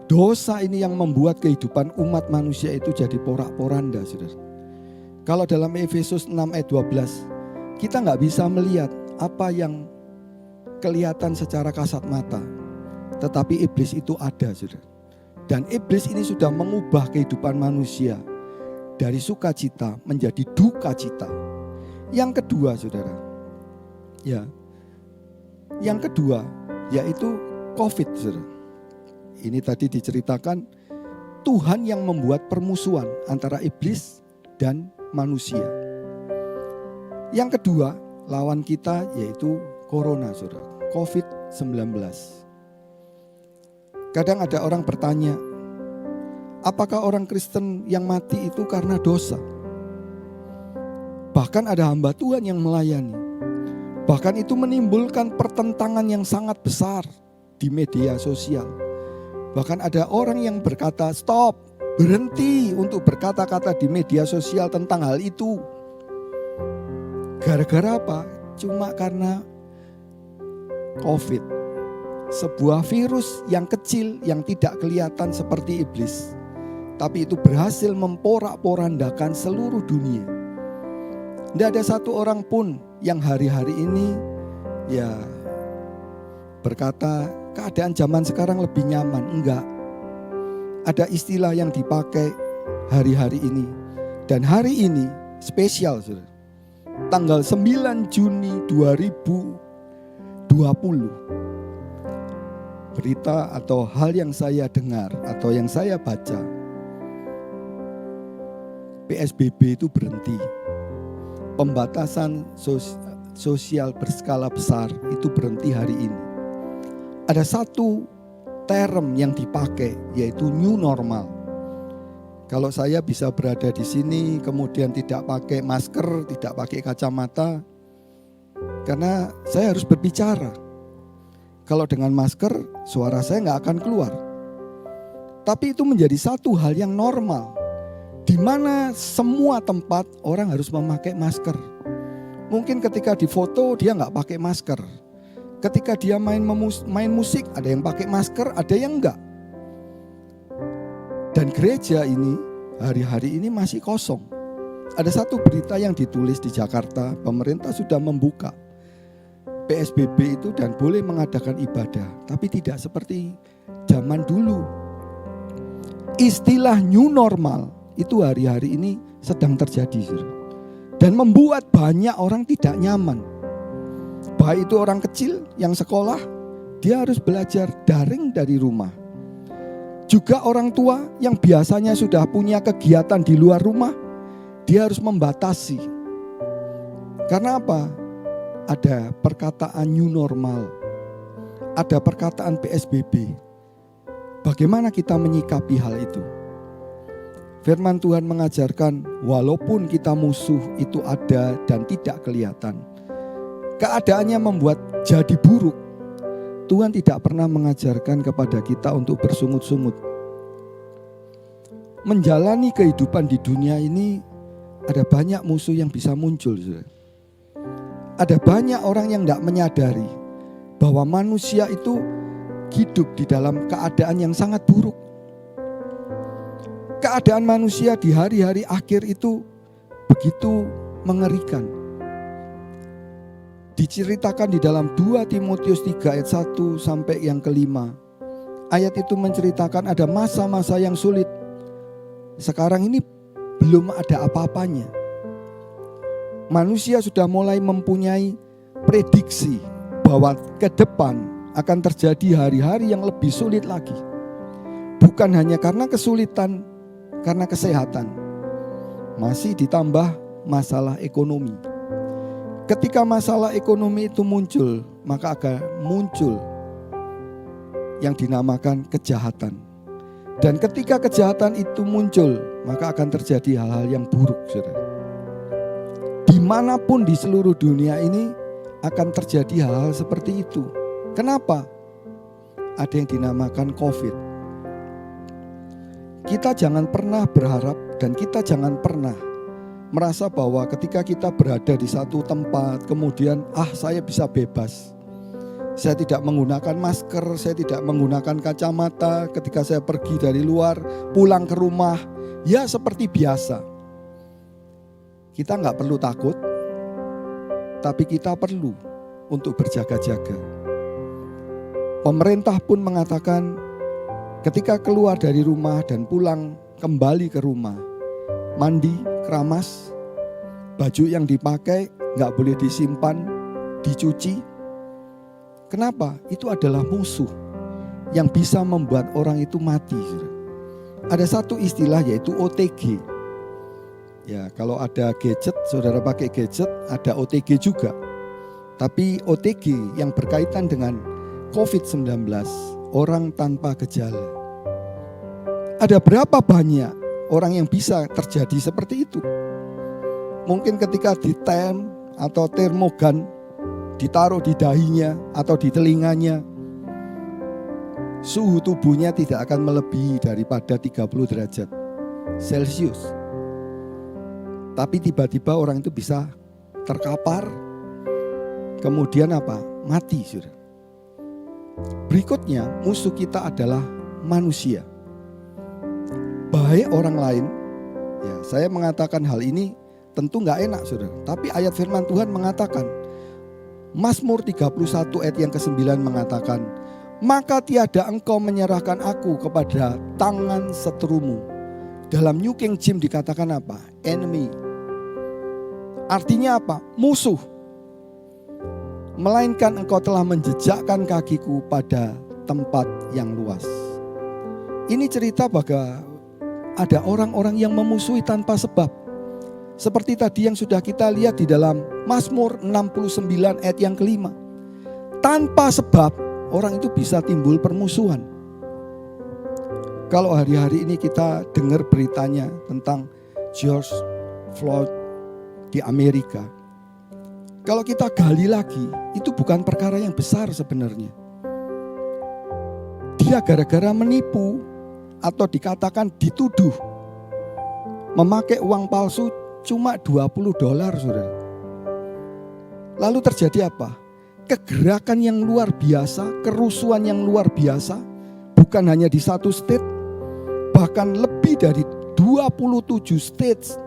Dosa ini yang membuat kehidupan umat manusia itu jadi porak-poranda, saudara. Kalau dalam Efesus 6 ayat 12, kita nggak bisa melihat apa yang kelihatan secara kasat mata. Tetapi iblis itu ada, saudara. Dan iblis ini sudah mengubah kehidupan manusia dari sukacita menjadi duka cita. Yang kedua, saudara, yang kedua yaitu COVID, saudara. Ini tadi diceritakan Tuhan yang membuat permusuhan antara iblis dan manusia. Yang kedua, lawan kita yaitu corona, saudara, COVID-19. Kadang ada orang bertanya, apakah orang Kristen yang mati itu karena dosa? Bahkan ada hamba Tuhan yang melayani. Bahkan itu menimbulkan pertentangan yang sangat besar di media sosial. Bahkan ada orang yang berkata, stop, berhenti untuk berkata-kata di media sosial tentang hal itu. Gara-gara apa? Cuma karena COVID. Sebuah virus yang kecil yang tidak kelihatan seperti iblis. Tapi itu berhasil memporak-porandakan seluruh dunia. Tidak ada satu orang pun yang hari-hari ini berkata keadaan zaman sekarang lebih nyaman. Enggak. Ada istilah yang dipakai hari-hari ini. Dan hari ini spesial, saudara. Tanggal 9 Juni 2021 berita atau hal yang saya dengar atau yang saya baca, PSBB itu berhenti. Pembatasan sosial berskala besar itu berhenti hari ini. Ada satu term yang dipakai yaitu new normal. Kalau saya bisa berada di sini kemudian tidak pakai masker, tidak pakai kacamata, karena saya harus berbicara. Kalau dengan masker suara saya nggak akan keluar. Tapi itu menjadi satu hal yang normal, di mana semua tempat orang harus memakai masker. Mungkin ketika di foto dia nggak pakai masker. Ketika dia main musik ada yang pakai masker, ada yang enggak. Dan gereja ini hari-hari ini masih kosong. Ada satu berita yang ditulis di Jakarta, pemerintah sudah membuka PSBB itu dan boleh mengadakan ibadah, tapi tidak seperti zaman dulu. Istilah new normal itu hari-hari ini sedang terjadi, dan membuat banyak orang tidak nyaman. Baik itu orang kecil yang sekolah, dia harus belajar daring dari rumah. Juga orang tua yang biasanya sudah punya kegiatan di luar rumah, dia harus membatasi. Karena apa? Ada perkataan new normal, ada perkataan PSBB. Bagaimana kita menyikapi hal itu? Firman Tuhan mengajarkan walaupun kita musuh itu ada dan tidak kelihatan, keadaannya membuat jadi buruk, Tuhan tidak pernah mengajarkan kepada kita untuk bersungut-sungut. Menjalani kehidupan di dunia ini ada banyak musuh yang bisa muncul. Ada banyak orang yang tidak menyadari bahwa manusia itu hidup di dalam keadaan yang sangat buruk. Keadaan manusia di hari-hari akhir itu begitu mengerikan. Diceritakan di dalam 2 Timotius 3 ayat 1 sampai yang kelima. Ayat itu menceritakan ada masa-masa yang sulit. Sekarang ini belum ada apa-apanya. Manusia sudah mulai mempunyai prediksi bahwa ke depan akan terjadi hari-hari yang lebih sulit lagi. Bukan hanya karena kesulitan, karena kesehatan. Masih ditambah masalah ekonomi. Ketika masalah ekonomi itu muncul, maka akan muncul yang dinamakan kejahatan. Dan ketika kejahatan itu muncul, maka akan terjadi hal-hal yang buruk, saudara. Dimanapun di seluruh dunia ini akan terjadi hal-hal seperti itu. Kenapa? Ada yang dinamakan COVID. Kita jangan pernah berharap dan kita jangan pernah merasa bahwa ketika kita berada di satu tempat kemudian saya bisa bebas. Saya tidak menggunakan masker, saya tidak menggunakan kacamata ketika saya pergi dari luar, pulang ke rumah, ya seperti biasa. Kita nggak perlu takut, tapi kita perlu untuk berjaga-jaga. Pemerintah pun mengatakan ketika keluar dari rumah dan pulang kembali ke rumah, mandi, keramas, baju yang dipakai nggak boleh disimpan, dicuci. Kenapa? Itu adalah musuh yang bisa membuat orang itu mati. Ada satu istilah yaitu OTG. Ya, kalau ada gadget, saudara pakai gadget, ada OTG juga. Tapi OTG yang berkaitan dengan COVID-19, orang tanpa gejala. Ada berapa banyak orang yang bisa terjadi seperti itu? Mungkin ketika ditem atau termogan ditaruh di dahinya atau di telinganya, suhu tubuhnya tidak akan melebihi daripada 30 derajat Celcius. Tapi tiba-tiba orang itu bisa terkapar, kemudian apa? Mati, saudara. Berikutnya, musuh kita adalah manusia. Baik orang lain, ya saya mengatakan hal ini tentu gak enak, saudara. Tapi ayat firman Tuhan mengatakan, Mazmur 31 ayat yang ke-9 mengatakan, maka tiada engkau menyerahkan aku kepada tangan seterumu. Dalam New King James dikatakan apa? Enemy. Artinya apa? Musuh. melainkan engkau telah menjejakkan kakiku pada tempat yang luas. Ini cerita bahwa ada orang-orang yang memusuhi tanpa sebab. Seperti tadi yang sudah kita lihat di dalam Mazmur 69 ayat yang kelima. Tanpa sebab orang itu bisa timbul permusuhan. Kalau hari-hari ini kita dengar beritanya tentang George Floyd di Amerika. Kalau kita gali lagi, itu bukan perkara yang besar sebenarnya. Dia gara-gara menipu atau dikatakan dituduh memakai uang palsu cuma $20, saudara. Lalu terjadi apa? Kegerakan yang luar biasa, kerusuhan yang luar biasa, bukan hanya di satu state, bahkan lebih dari 27 states,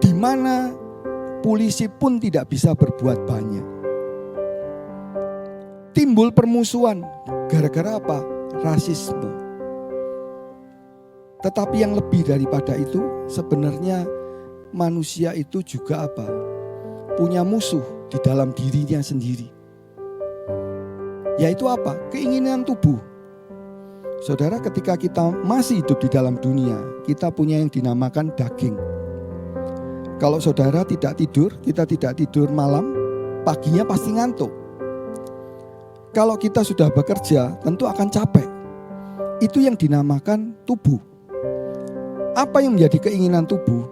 di mana polisi pun tidak bisa berbuat banyak. Timbul permusuhan, gara-gara apa? Rasisme. Tetapi yang lebih daripada itu, sebenarnya manusia itu juga apa? Punya musuh di dalam dirinya sendiri. Yaitu apa? Keinginan tubuh. Saudara, ketika kita masih hidup di dalam dunia, kita punya yang dinamakan daging. Kalau saudara tidak tidur, kita tidak tidur malam, paginya pasti ngantuk. Kalau kita sudah bekerja, tentu akan capek. Itu yang dinamakan tubuh. Apa yang menjadi keinginan tubuh?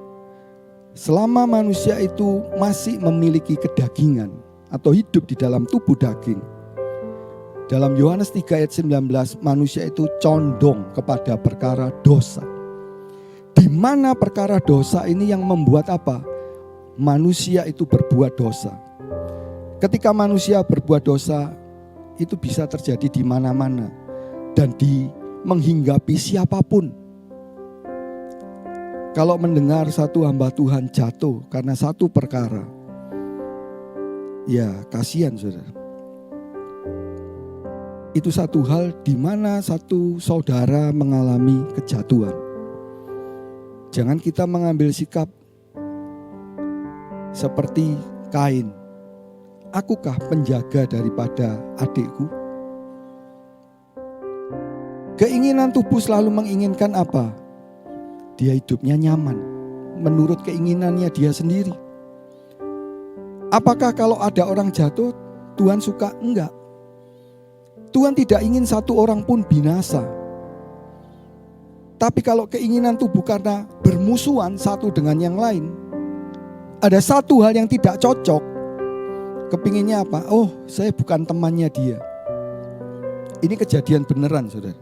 Selama manusia itu masih memiliki kedagingan atau hidup di dalam tubuh daging. Dalam Yohanes 3 ayat 19, manusia itu condong kepada perkara dosa. Di mana perkara dosa ini yang membuat apa? Manusia itu berbuat dosa. Ketika manusia berbuat dosa, itu bisa terjadi di mana-mana dan menghinggapi siapapun. Kalau mendengar satu hamba Tuhan jatuh karena satu perkara, ya kasihan saudara. Itu satu hal di mana satu saudara mengalami kejatuhan. Jangan kita mengambil sikap seperti Kain. Akukah penjaga daripada adikku? Keinginan tubuh selalu menginginkan apa? Dia hidupnya nyaman, menurut keinginannya dia sendiri. Apakah kalau ada orang jatuh, Tuhan suka? Enggak. Tuhan tidak ingin satu orang pun binasa. Tapi kalau keinginan tubuh karena bermusuhan satu dengan yang lain, ada satu hal yang tidak cocok. Kepinginnya apa? Oh, saya bukan temannya dia. Ini kejadian beneran, saudara.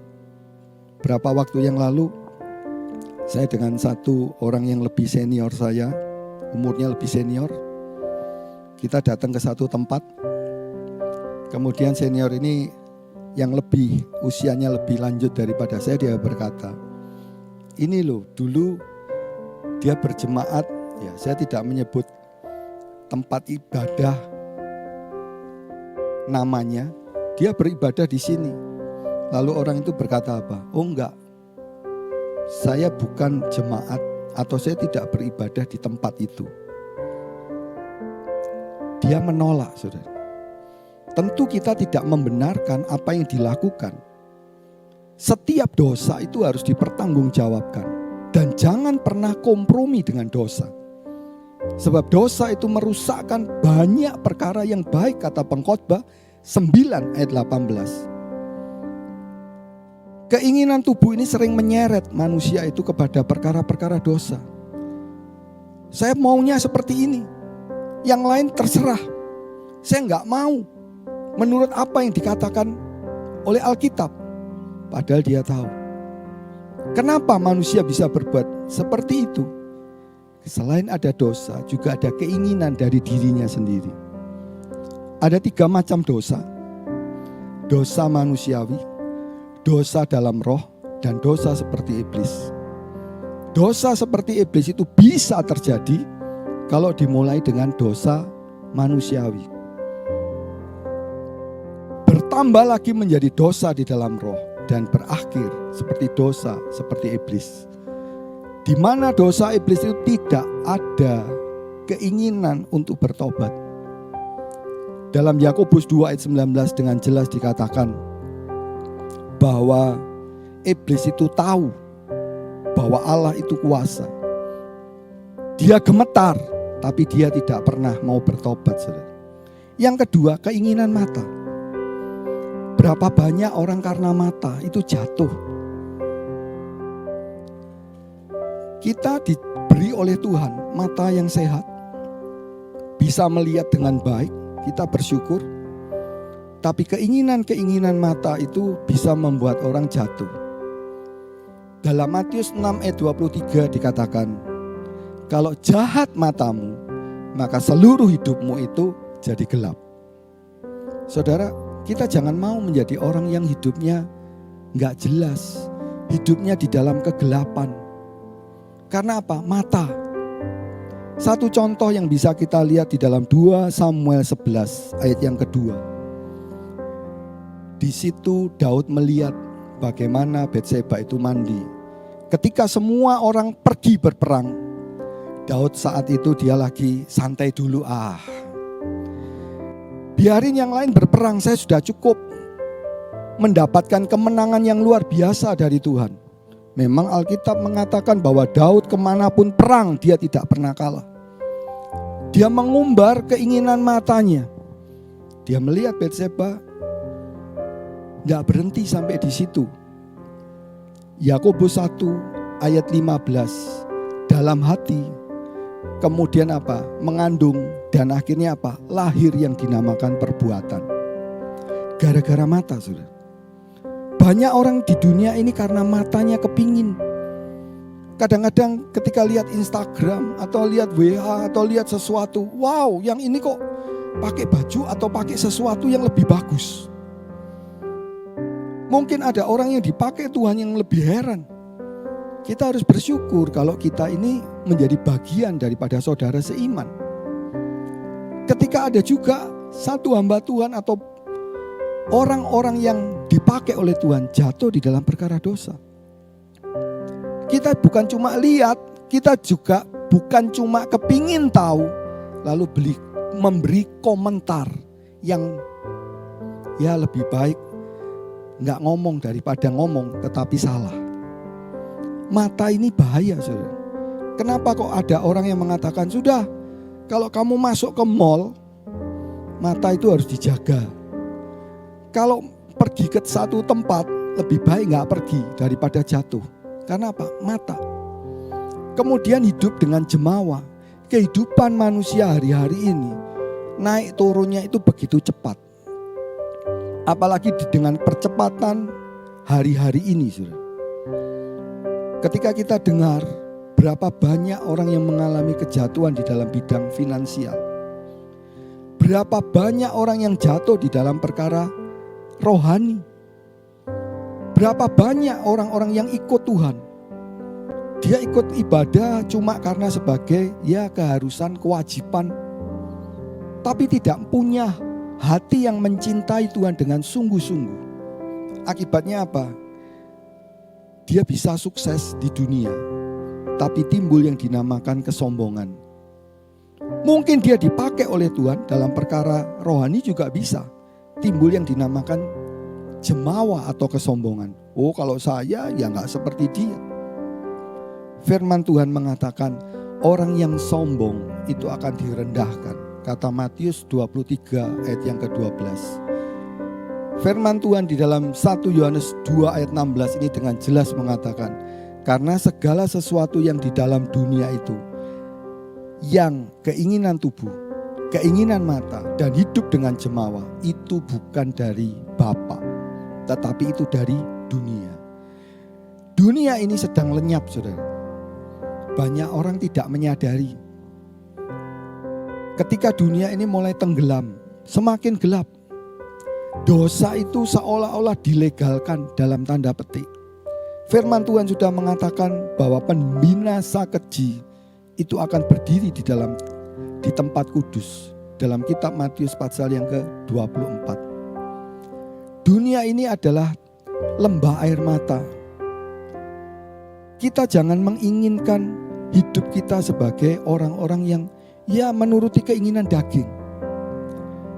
Berapa waktu yang lalu, saya dengan satu orang yang lebih senior saya, umurnya lebih senior. Kita datang ke satu tempat. Kemudian senior ini yang lebih usianya lebih lanjut daripada saya, dia berkata, ini loh dulu dia berjemaat, ya saya tidak menyebut tempat ibadah namanya, dia beribadah di sini. Lalu orang itu berkata apa? Oh enggak, saya bukan jemaat atau saya tidak beribadah di tempat itu. Dia menolak, saudara. Tentu kita tidak membenarkan apa yang dilakukan. Setiap dosa itu harus dipertanggungjawabkan. Dan jangan pernah kompromi dengan dosa. Sebab dosa itu merusakkan banyak perkara yang baik, kata Pengkhotbah 9 ayat 18. Keinginan tubuh ini sering menyeret manusia itu kepada perkara-perkara dosa. Saya maunya seperti ini. Yang lain terserah. Saya enggak mau menurut apa yang dikatakan oleh Alkitab. Padahal dia tahu. Kenapa manusia bisa berbuat seperti itu? Selain ada dosa, juga ada keinginan dari dirinya sendiri. Ada 3 macam dosa. Dosa manusiawi, dosa dalam roh, dan dosa seperti iblis. Dosa seperti iblis itu bisa terjadi kalau dimulai dengan dosa manusiawi. Bertambah lagi menjadi dosa di dalam roh dan berakhir seperti dosa seperti iblis. Di mana dosa iblis itu tidak ada keinginan untuk bertobat. Dalam Yakobus 2 ayat 19 dengan jelas dikatakan bahwa iblis itu tahu bahwa Allah itu kuasa. Dia gemetar, tapi dia tidak pernah mau bertobat, saudara. Yang kedua, keinginan mata. Berapa banyak orang karena mata itu jatuh. Kita diberi oleh Tuhan mata yang sehat, bisa melihat dengan baik, kita bersyukur. Tapi keinginan-keinginan mata itu bisa membuat orang jatuh. Dalam Matius 6 ayat 23 dikatakan, kalau jahat matamu, maka seluruh hidupmu itu jadi gelap. Saudara, kita jangan mau menjadi orang yang hidupnya gak jelas, hidupnya di dalam kegelapan. Karena apa? Mata. Satu contoh yang bisa kita lihat di dalam 2 Samuel 11 ayat yang kedua. Di situ Daud melihat bagaimana Batseba itu mandi. Ketika semua orang pergi berperang, Daud saat itu dia lagi santai dulu. Biarin yang lain berperang, saya sudah cukup mendapatkan kemenangan yang luar biasa dari Tuhan. Memang Alkitab mengatakan bahwa Daud kemanapun perang dia tidak pernah kalah. Dia mengumbar keinginan matanya. Dia melihat Batseba, tidak berhenti sampai di situ. Yakobus 1 ayat 15. Dalam hati, kemudian apa? Mengandung dan akhirnya apa? Lahir yang dinamakan perbuatan. Gara-gara mata, saudara. Banyak orang di dunia ini karena matanya kepingin. Kadang-kadang ketika lihat Instagram atau lihat WA atau lihat sesuatu, wow, yang ini kok pakai baju atau pakai sesuatu yang lebih bagus. Mungkin ada orang yang dipakai Tuhan yang lebih heran. Kita harus bersyukur kalau kita ini menjadi bagian daripada saudara seiman. Ketika ada juga satu hamba Tuhan atau orang-orang yang dipakai oleh Tuhan jatuh di dalam perkara dosa. Kita bukan cuma lihat, kita juga bukan cuma kepingin tahu, lalu memberi komentar yang ya lebih baik nggak ngomong daripada ngomong tetapi salah. Mata ini bahaya, saudara. Kenapa kok ada orang yang mengatakan, sudah kalau kamu masuk ke mall, mata itu harus dijaga. Kalau pergi ke satu tempat, lebih baik nggak pergi daripada jatuh. Karena apa? Mata. Kemudian hidup dengan jemawa. Kehidupan manusia hari-hari ini, naik turunnya itu begitu cepat. Apalagi dengan percepatan hari-hari ini, saudara. Ketika kita dengar berapa banyak orang yang mengalami kejatuhan di dalam bidang finansial. Berapa banyak orang yang jatuh di dalam perkara rohani. Berapa banyak orang-orang yang ikut Tuhan. Dia ikut ibadah cuma karena sebagai ya keharusan, kewajiban. Tapi tidak punya hati yang mencintai Tuhan dengan sungguh-sungguh. Akibatnya apa? Dia bisa sukses di dunia, tapi timbul yang dinamakan kesombongan. Mungkin dia dipakai oleh Tuhan dalam perkara rohani juga bisa. Timbul yang dinamakan jemawa atau kesombongan. Oh, kalau saya ya gak seperti dia. Firman Tuhan mengatakan orang yang sombong itu akan direndahkan. Kata Matius 23 ayat yang ke-12. Firman Tuhan di dalam 1 Yohanes 2 ayat 16 ini dengan jelas mengatakan, karena segala sesuatu yang di dalam dunia itu, yang keinginan tubuh, keinginan mata, dan hidup dengan jemawa, itu bukan dari Bapa, tetapi itu dari dunia. Dunia ini sedang lenyap, saudara. Banyak orang tidak menyadari. Ketika dunia ini mulai tenggelam, semakin gelap, dosa itu seolah-olah dilegalkan dalam tanda petik. Firman Tuhan sudah mengatakan bahwa pembinasa keji itu akan berdiri di tempat kudus. Dalam kitab Matius pasal yang ke-24. Dunia ini adalah lembah air mata. Kita jangan menginginkan hidup kita sebagai orang-orang yang ya menuruti keinginan daging.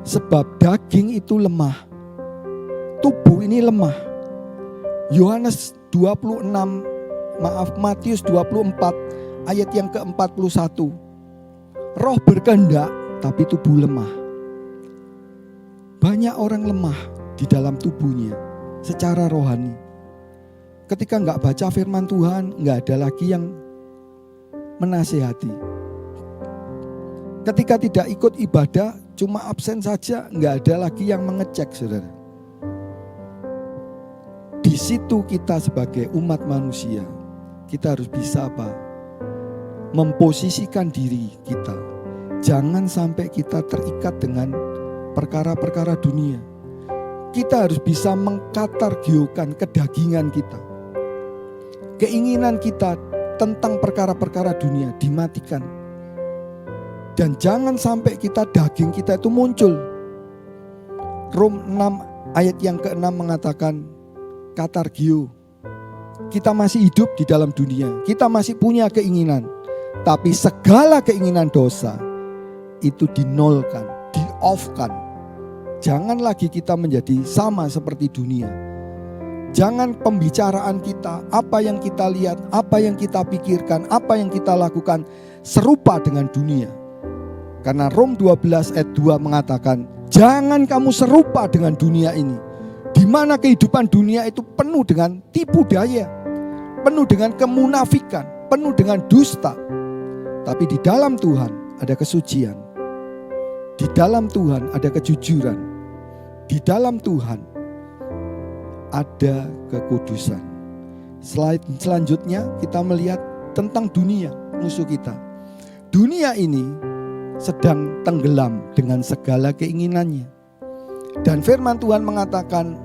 Sebab daging itu lemah, tubuh ini lemah. Matius 24 ayat yang ke-41. Roh berkehendak tapi tubuh lemah. Banyak orang lemah di dalam tubuhnya secara rohani. Ketika nggak baca firman Tuhan, nggak ada lagi yang menasehati. Ketika tidak ikut ibadah, cuma absen saja, nggak ada lagi yang mengecek, saudara. Di situ kita sebagai umat manusia, kita harus bisa apa? Memposisikan diri kita. Jangan sampai kita terikat dengan perkara-perkara dunia. Kita harus bisa mengkatargiokan kedagingan kita. Keinginan kita tentang perkara-perkara dunia dimatikan. Dan jangan sampai daging kita itu muncul. Rom 6 ayat yang ke-6 mengatakan katargio. Kita masih hidup di dalam dunia. Kita masih punya keinginan. Tapi segala keinginan dosa itu dinolkan, di-off-kan. Jangan lagi kita menjadi sama seperti dunia. Jangan pembicaraan kita, apa yang kita lihat, apa yang kita pikirkan, apa yang kita lakukan serupa dengan dunia. Karena Rom 12 ayat 2 mengatakan, jangan kamu serupa dengan dunia ini. Di mana kehidupan dunia itu penuh dengan tipu daya, penuh dengan kemunafikan, penuh dengan dusta. Tapi di dalam Tuhan ada kesucian. Di dalam Tuhan ada kejujuran. Di dalam Tuhan ada kekudusan. Slide selanjutnya kita melihat tentang dunia, musuh kita. Dunia ini sedang tenggelam dengan segala keinginannya. Dan firman Tuhan mengatakan,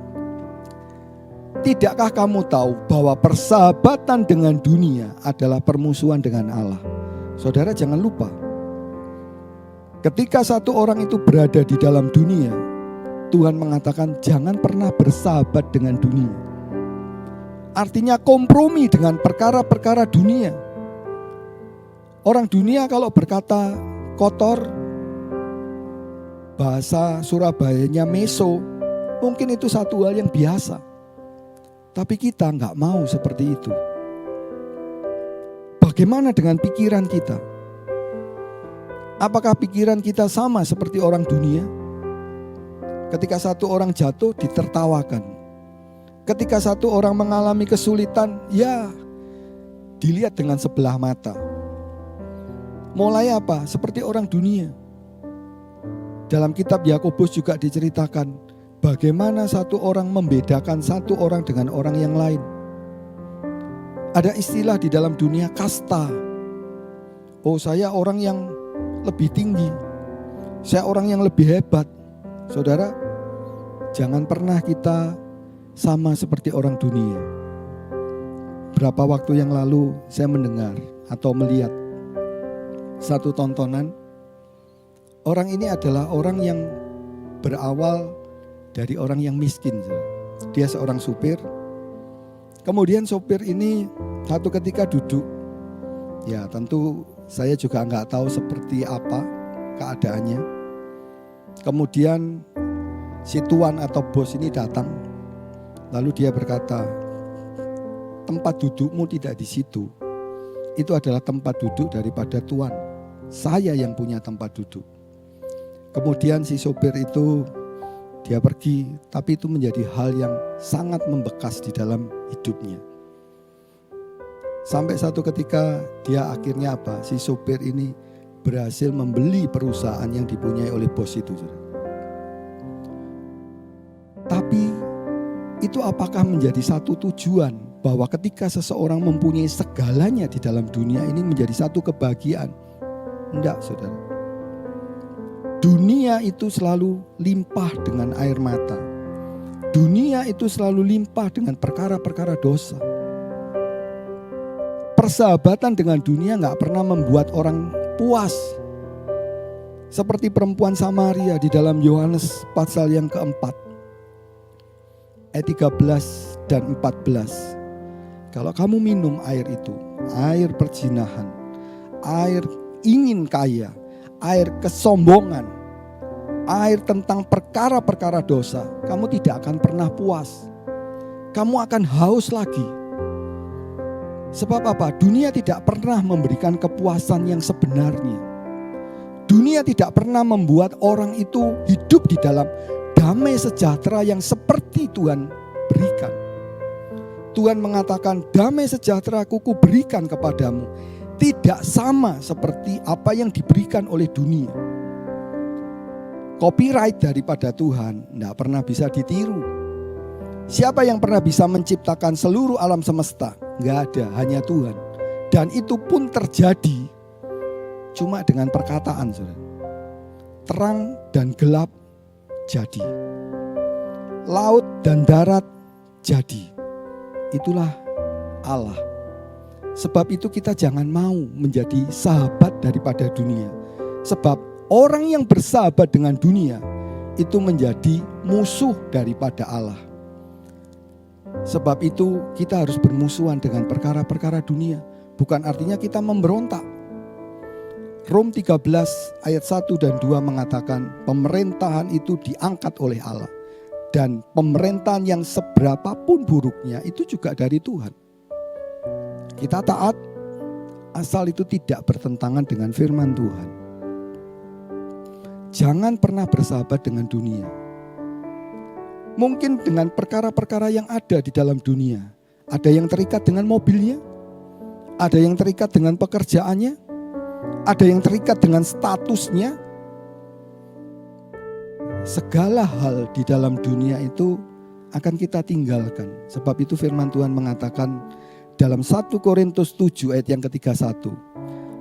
tidakkah kamu tahu bahwa persahabatan dengan dunia adalah permusuhan dengan Allah? Saudara jangan lupa, ketika satu orang itu berada di dalam dunia, Tuhan mengatakan jangan pernah bersahabat dengan dunia. Artinya kompromi dengan perkara-perkara dunia. Orang dunia kalau berkata kotor, bahasa Surabayanya meso, mungkin itu satu hal yang biasa. Tapi kita nggak mau seperti itu. Bagaimana dengan pikiran kita? Apakah pikiran kita sama seperti orang dunia? Ketika satu orang jatuh ditertawakan. Ketika satu orang mengalami kesulitan, ya dilihat dengan sebelah mata. Mulai apa? Seperti orang dunia. Dalam kitab Yakobus juga diceritakan bagaimana satu orang membedakan satu orang dengan orang yang lain. Ada istilah di dalam dunia kasta. Oh, saya orang yang lebih tinggi. Saya orang yang lebih hebat. Saudara, jangan pernah kita sama seperti orang dunia. Berapa waktu yang lalu saya mendengar atau melihat satu tontonan. Orang ini adalah orang yang berawal dari orang yang miskin. Dia seorang supir. Kemudian sopir ini satu ketika duduk. Ya tentu saya juga nggak tahu seperti apa keadaannya. Kemudian si tuan atau bos ini datang. Lalu dia berkata, tempat dudukmu tidak di situ. Itu adalah tempat duduk daripada tuan. Saya yang punya tempat duduk. Kemudian si sopir itu dia pergi, tapi itu menjadi hal yang sangat membekas di dalam hidupnya. Sampai satu ketika dia akhirnya apa? Si sopir ini berhasil membeli perusahaan yang dipunyai oleh bos itu. Tapi itu apakah menjadi satu tujuan bahwa ketika seseorang mempunyai segalanya di dalam dunia ini menjadi satu kebahagiaan? Enggak, saudara. Dunia itu selalu limpah dengan air mata. Dunia itu selalu limpah dengan perkara-perkara dosa. Persahabatan dengan dunia gak pernah membuat orang puas. Seperti perempuan Samaria di dalam Yohanes pasal yang keempat. Ayat 13 dan 14. Kalau kamu minum air itu, air perzinahan, air ingin kaya, air kesombongan, air tentang perkara-perkara dosa, kamu tidak akan pernah puas. Kamu akan haus lagi. Sebab apa? Dunia tidak pernah memberikan kepuasan yang sebenarnya. Dunia tidak pernah membuat orang itu hidup di dalam damai sejahtera yang seperti Tuhan berikan. Tuhan mengatakan, damai sejahtera ku berikan kepadamu, tidak sama seperti apa yang diberikan oleh dunia. Copyright daripada Tuhan tidak pernah bisa ditiru. Siapa yang pernah bisa menciptakan seluruh alam semesta? Nggak ada, hanya Tuhan. Dan itu pun terjadi cuma dengan perkataan, saudara. Terang dan gelap jadi. Laut dan darat jadi. Itulah Allah. Sebab itu kita jangan mau menjadi sahabat daripada dunia. Sebab orang yang bersahabat dengan dunia itu menjadi musuh daripada Allah. Sebab itu kita harus bermusuhan dengan perkara-perkara dunia. Bukan artinya kita memberontak. Rom 13 ayat 1 dan 2 mengatakan pemerintahan itu diangkat oleh Allah. Dan pemerintahan yang seberapapun buruknya itu juga dari Tuhan. Kita taat asal itu tidak bertentangan dengan firman Tuhan. Jangan pernah bersahabat dengan dunia. Mungkin dengan perkara-perkara yang ada di dalam dunia. Ada yang terikat dengan mobilnya. Ada yang terikat dengan pekerjaannya. Ada yang terikat dengan statusnya. Segala hal di dalam dunia itu akan kita tinggalkan. Sebab itu firman Tuhan mengatakan dalam 1 Korintus 7 ayat yang ke-31.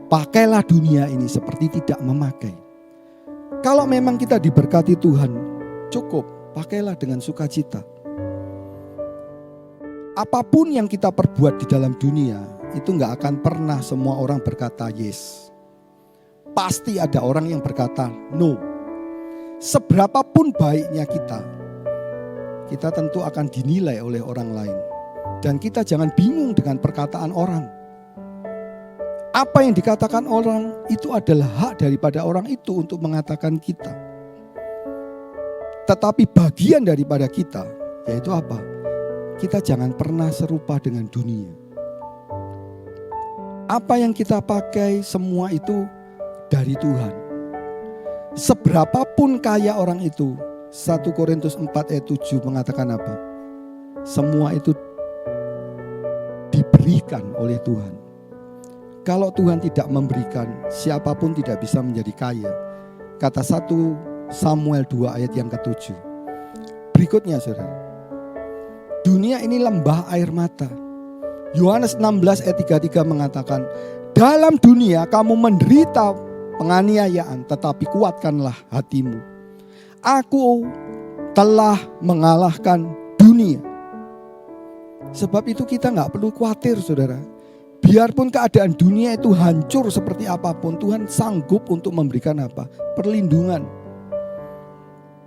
Pakailah dunia ini seperti tidak memakai. Kalau memang kita diberkati Tuhan, cukup pakailah dengan sukacita. Apapun yang kita perbuat di dalam dunia, itu gak akan pernah semua orang berkata yes. Pasti ada orang yang berkata no. Seberapapun baiknya kita tentu akan dinilai oleh orang lain. Dan kita jangan bingung dengan perkataan orang. Apa yang dikatakan orang itu adalah hak daripada orang itu untuk mengatakan kita. Tetapi bagian daripada kita, yaitu apa? Kita jangan pernah serupa dengan dunia. Apa yang kita pakai semua itu dari Tuhan. Seberapapun kaya orang itu, 1 Korintus 4 ayat 7 mengatakan apa? Semua itu diberikan oleh Tuhan. Kalau Tuhan tidak memberikan, siapapun tidak bisa menjadi kaya. Kata 1 Samuel 2 ayat yang ke-7. Berikutnya saudara. Dunia ini lembah air mata. Yohanes 16 ayat 33 mengatakan, dalam dunia kamu menderita penganiayaan, tetapi kuatkanlah hatimu. Aku telah mengalahkan dunia. Sebab itu kita gak perlu khawatir saudara. Biarpun keadaan dunia itu hancur seperti apapun, Tuhan sanggup untuk memberikan apa? Perlindungan.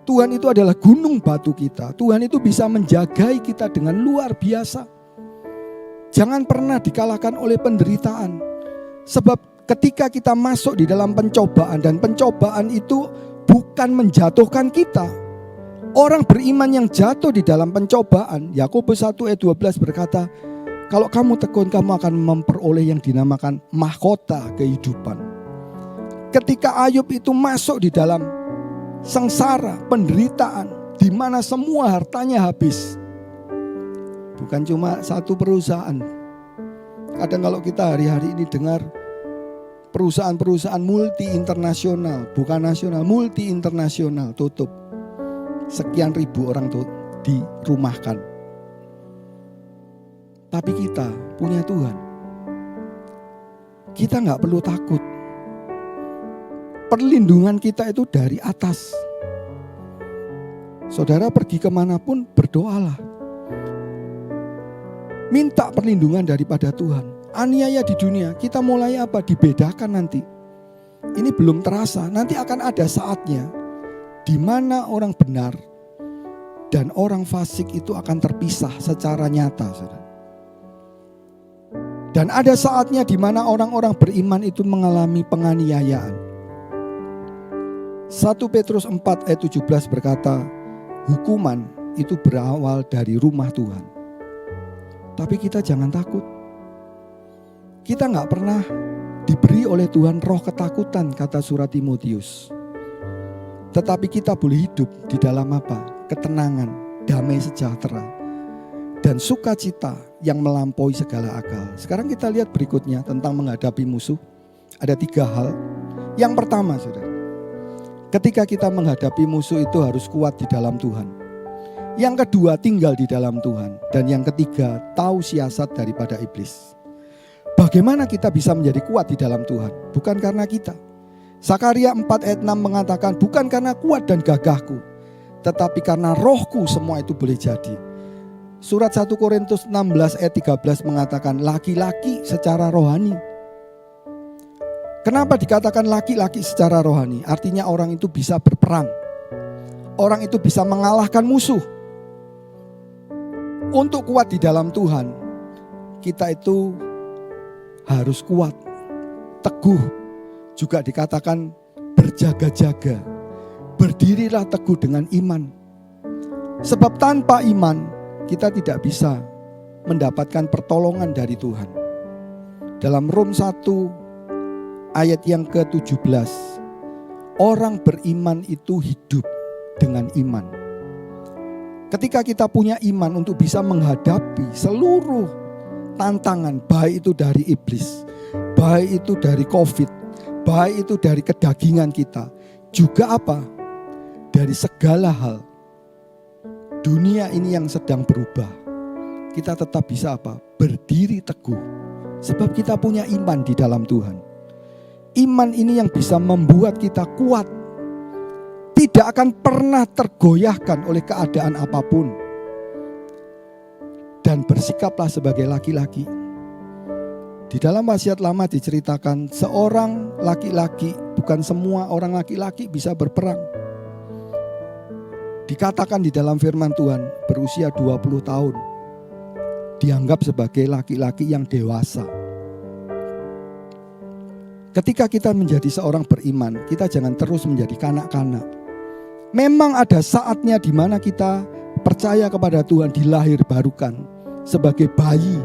Tuhan itu adalah gunung batu kita. Tuhan itu bisa menjagai kita dengan luar biasa. Jangan pernah dikalahkan oleh penderitaan. Sebab ketika kita masuk di dalam pencobaan, dan pencobaan itu bukan menjatuhkan kita. Orang beriman yang jatuh di dalam pencobaan, Yakobus 1 ayat 12 berkata, kalau kamu tekun, kamu akan memperoleh yang dinamakan mahkota kehidupan. Ketika Ayub itu masuk di dalam sengsara, penderitaan, di mana semua hartanya habis. Bukan cuma satu perusahaan. Kadang kalau kita hari-hari ini dengar perusahaan-perusahaan multi internasional, bukan nasional, multi internasional tutup. Sekian ribu orang tuh dirumahkan. Tapi kita punya Tuhan. Kita gak perlu takut. Perlindungan kita itu dari atas. Saudara pergi kemanapun berdoalah. Minta perlindungan daripada Tuhan. Aniaya di dunia, kita mulai apa? Dibedakan nanti. Ini belum terasa, nanti akan ada saatnya di mana orang benar dan orang fasik itu akan terpisah secara nyata, saudara. Dan ada saatnya di mana orang-orang beriman itu mengalami penganiayaan. 1 Petrus 4 ayat 17 berkata, hukuman itu berawal dari rumah Tuhan. Tapi kita jangan takut. Kita gak pernah diberi oleh Tuhan roh ketakutan, kata surat Timotius. Tetapi kita boleh hidup di dalam apa? Ketenangan, damai sejahtera, dan sukacita yang melampaui segala akal. Sekarang kita lihat berikutnya tentang menghadapi musuh. Ada 3 hal. Yang pertama, saudara, ketika kita menghadapi musuh itu harus kuat di dalam Tuhan. Yang kedua, tinggal di dalam Tuhan. Dan yang ketiga, tahu siasat daripada iblis. Bagaimana kita bisa menjadi kuat di dalam Tuhan? Bukan karena kita. Zakaria 4 ayat 6 mengatakan, bukan karena kuat dan gagahku, tetapi karena rohku semua itu boleh jadi. Surat 1 Korintus 16 ayat 13 mengatakan, laki-laki secara rohani. Kenapa dikatakan laki-laki secara rohani? Artinya orang itu bisa berperang. Orang itu bisa mengalahkan musuh. Untuk kuat di dalam Tuhan, kita itu harus kuat, teguh, juga dikatakan berjaga-jaga. Berdirilah teguh dengan iman. Sebab tanpa iman kita tidak bisa mendapatkan pertolongan dari Tuhan. Dalam Rom 1 ayat yang ke-17, orang beriman itu hidup dengan iman. Ketika kita punya iman untuk bisa menghadapi seluruh tantangan, baik itu dari iblis, baik itu dari COVID, baik itu dari kedagingan kita, juga apa? Dari segala hal. Dunia ini yang sedang berubah, kita tetap bisa apa? Berdiri teguh. Sebab kita punya iman di dalam Tuhan. Iman ini yang bisa membuat kita kuat. Tidak akan pernah tergoyahkan oleh keadaan apapun. Dan bersikaplah sebagai laki-laki. Di dalam wasiat lama diceritakan seorang laki-laki, bukan semua orang laki-laki bisa berperang. Dikatakan di dalam firman Tuhan, berusia 20 tahun dianggap sebagai laki-laki yang dewasa. Ketika kita menjadi seorang beriman, kita jangan terus menjadi kanak-kanak. Memang ada saatnya di mana kita percaya kepada Tuhan, dilahir barukan sebagai bayi.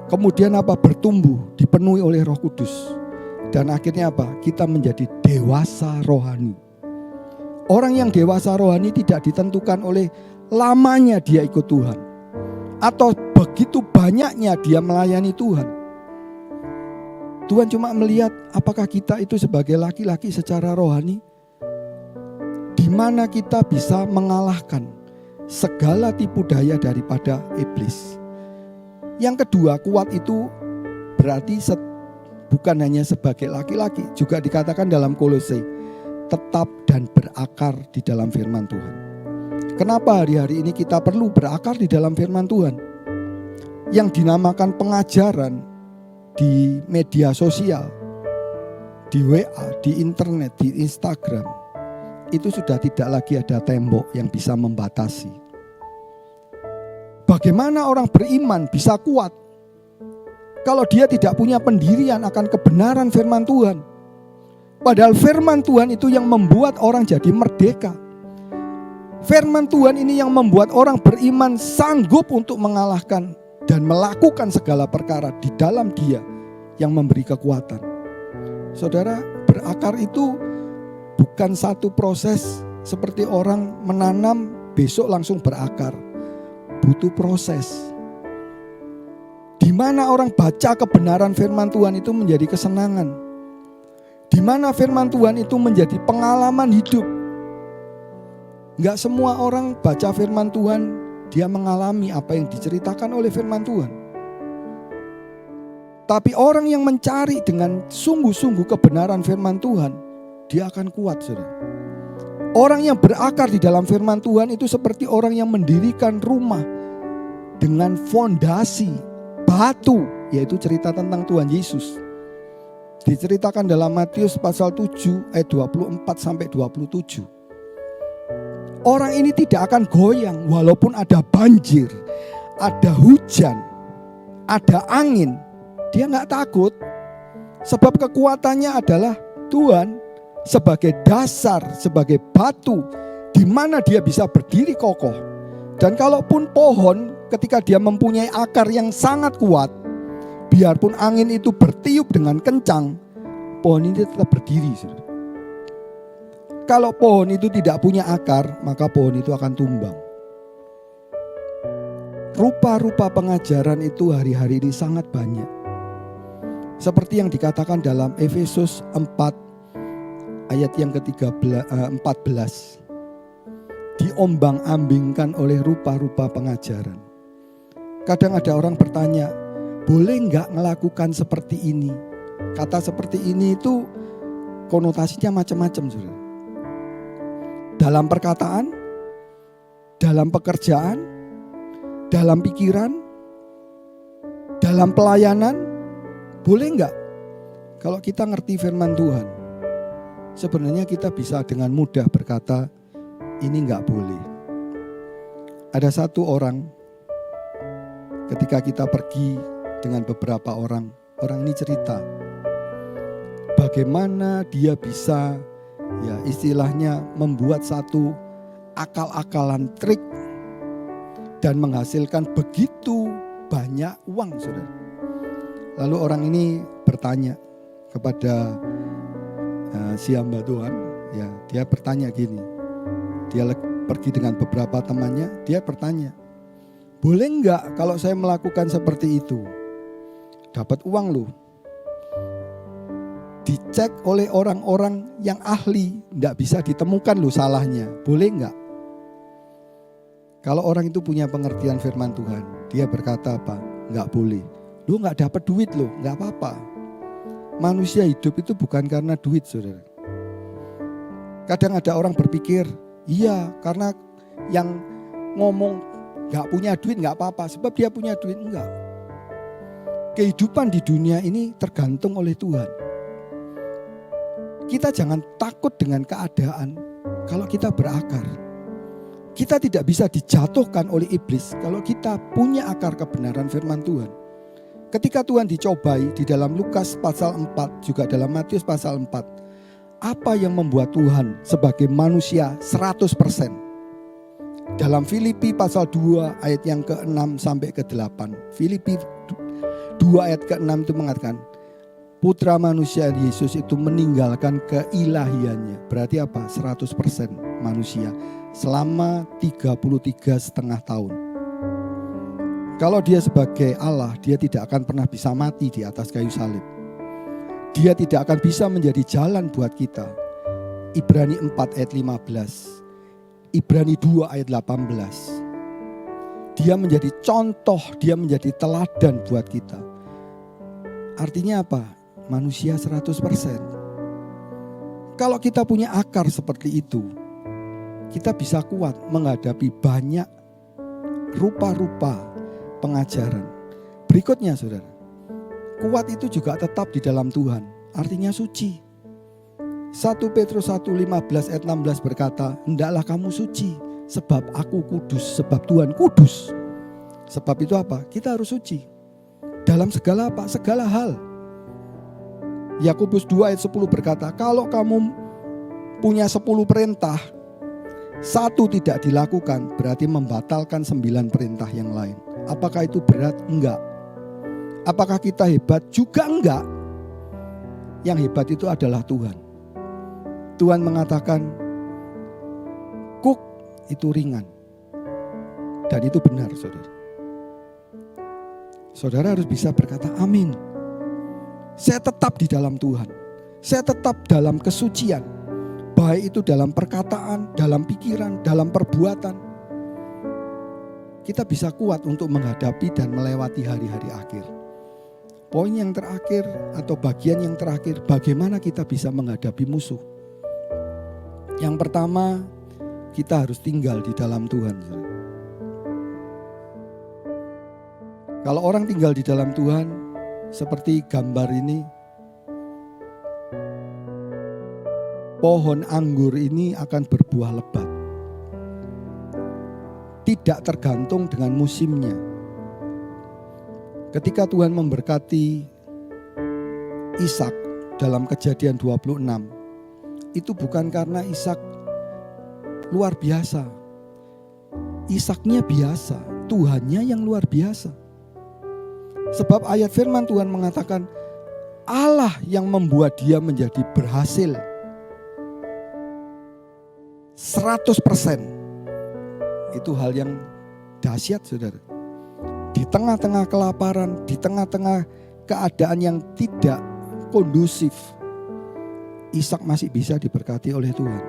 Kemudian apa? Bertumbuh, dipenuhi oleh Roh Kudus. Dan akhirnya apa? Kita menjadi dewasa rohani. Orang yang dewasa rohani tidak ditentukan oleh lamanya dia ikut Tuhan, atau begitu banyaknya dia melayani Tuhan. Tuhan cuma melihat apakah kita itu sebagai laki-laki secara rohani, di mana kita bisa mengalahkan segala tipu daya daripada iblis. Yang kedua, kuat itu berarti bukan hanya sebagai laki-laki, juga dikatakan dalam Kolose, tetap dan berakar di dalam firman Tuhan. Kenapa hari-hari ini kita perlu berakar di dalam firman Tuhan? Yang dinamakan pengajaran di media sosial, di WA, di internet, di Instagram, itu sudah tidak lagi ada tembok yang bisa membatasi. Bagaimana orang beriman bisa kuat kalau dia tidak punya pendirian akan kebenaran firman Tuhan? Padahal firman Tuhan itu yang membuat orang jadi merdeka. Firman Tuhan ini yang membuat orang beriman sanggup untuk mengalahkan dan melakukan segala perkara di dalam Dia yang memberi kekuatan. Saudara, berakar itu bukan satu proses seperti orang menanam besok langsung berakar. Butuh proses. Di mana orang baca kebenaran firman Tuhan itu menjadi kesenangan. Di mana firman Tuhan itu menjadi pengalaman hidup. Enggak semua orang baca firman Tuhan dia mengalami apa yang diceritakan oleh firman Tuhan. Tapi orang yang mencari dengan sungguh-sungguh kebenaran firman Tuhan, dia akan kuat, saudara. Orang yang berakar di dalam firman Tuhan itu seperti orang yang mendirikan rumah dengan fondasi batu, yaitu cerita tentang Tuhan Yesus. Diceritakan dalam Matius pasal 7 ayat 24 sampai 27. Orang ini tidak akan goyang walaupun ada banjir, ada hujan, ada angin. Dia gak takut. Sebab kekuatannya adalah Tuhan. sebagai dasar, sebagai batu di mana dia bisa berdiri kokoh. Dan kalaupun pohon ketika dia mempunyai akar yang sangat kuat, biarpun angin itu bertiup dengan kencang, pohon ini tetap berdiri. Kalau pohon itu tidak punya akar, maka pohon itu akan tumbang. Rupa-rupa pengajaran itu hari-hari ini sangat banyak. Seperti yang dikatakan dalam Efesus 4 ayat yang ke-14. Diombang-ambingkan oleh rupa-rupa pengajaran. Kadang ada orang bertanya, boleh enggak melakukan seperti ini? Kata seperti ini itu konotasinya macam-macam, saudara. Dalam perkataan, dalam pekerjaan, dalam pikiran, dalam pelayanan, boleh enggak? Kalau kita ngerti firman Tuhan, sebenarnya kita bisa dengan mudah berkata, ini enggak boleh. Ada satu orang, ketika kita pergi dengan beberapa orang ini cerita, bagaimana dia bisa, ya istilahnya membuat satu akal-akalan trik dan menghasilkan begitu banyak uang, saudara. Lalu orang ini bertanya kepada si hamba Tuhan, ya dia bertanya gini, dia pergi dengan beberapa temannya, dia bertanya, boleh enggak kalau saya melakukan seperti itu? Dapat uang loh. Dicek oleh orang-orang yang ahli, enggak bisa ditemukan loh salahnya. Boleh enggak? Kalau orang itu punya pengertian firman Tuhan, dia berkata apa? Enggak boleh. Lu enggak dapat duit loh, enggak apa-apa. Manusia hidup itu bukan karena duit, saudara. Kadang ada orang berpikir, iya karena yang ngomong enggak punya duit enggak apa-apa, sebab dia punya duit. Enggak. Kehidupan di dunia ini tergantung oleh Tuhan. Kita jangan takut dengan keadaan kalau kita berakar. Kita tidak bisa dijatuhkan oleh iblis kalau kita punya akar kebenaran firman Tuhan. Ketika Tuhan dicobai di dalam Lukas pasal 4, juga dalam Matius pasal 4. Apa yang membuat Tuhan sebagai manusia 100%? Dalam Filipi pasal 2 ayat yang ke-6 sampai ke-8. Filipi 2 ayat ke-6 itu mengatakan, Putra manusia Yesus itu meninggalkan keilahiannya. Berarti apa? 100% manusia. Selama 33,5 tahun. Kalau dia sebagai Allah, dia tidak akan pernah bisa mati di atas kayu salib. Dia tidak akan bisa menjadi jalan buat kita. Ibrani 4 ayat 15. Ibrani 2 ayat 18. Dia menjadi contoh, dia menjadi teladan buat kita. Artinya apa? Manusia 100%. Kalau kita punya akar seperti itu, kita bisa kuat menghadapi banyak rupa-rupa pengajaran. Berikutnya saudara, kuat itu juga tetap di dalam Tuhan, artinya suci. 1 Petrus 1:15 ayat 16 berkata, hendaklah kamu suci, sebab aku kudus, sebab Tuhan kudus. Sebab itu apa? Kita harus suci. Dalam segala apa? Segala hal. Yakobus 2 ayat 10 berkata, kalau kamu punya 10 perintah, 1 tidak dilakukan, berarti membatalkan 9 perintah yang lain. Apakah itu berat? Enggak. Apakah kita hebat? Juga enggak. Yang hebat itu adalah Tuhan. Tuhan mengatakan, kuk itu ringan. Dan itu benar, saudara. Saudara harus bisa berkata, amin. Saya tetap di dalam Tuhan. Saya tetap dalam kesucian. Baik itu dalam perkataan, dalam pikiran, dalam perbuatan. Kita bisa kuat untuk menghadapi dan melewati hari-hari akhir. Poin yang terakhir atau bagian yang terakhir, bagaimana kita bisa menghadapi musuh. Yang pertama, kita harus tinggal di dalam Tuhan. Kalau orang tinggal di dalam Tuhan, seperti gambar ini, pohon anggur ini akan berbuah lebat. Tidak tergantung dengan musimnya. Ketika Tuhan memberkati Ishak dalam Kejadian 26, itu bukan karena Ishak luar biasa. Ishaknya biasa, Tuhannya yang luar biasa. Sebab ayat firman Tuhan mengatakan Allah yang membuat dia menjadi berhasil 100%. Itu hal yang dahsyat, saudara. Di tengah-tengah kelaparan, di tengah-tengah keadaan yang tidak kondusif, Ishak masih bisa diberkati oleh Tuhan.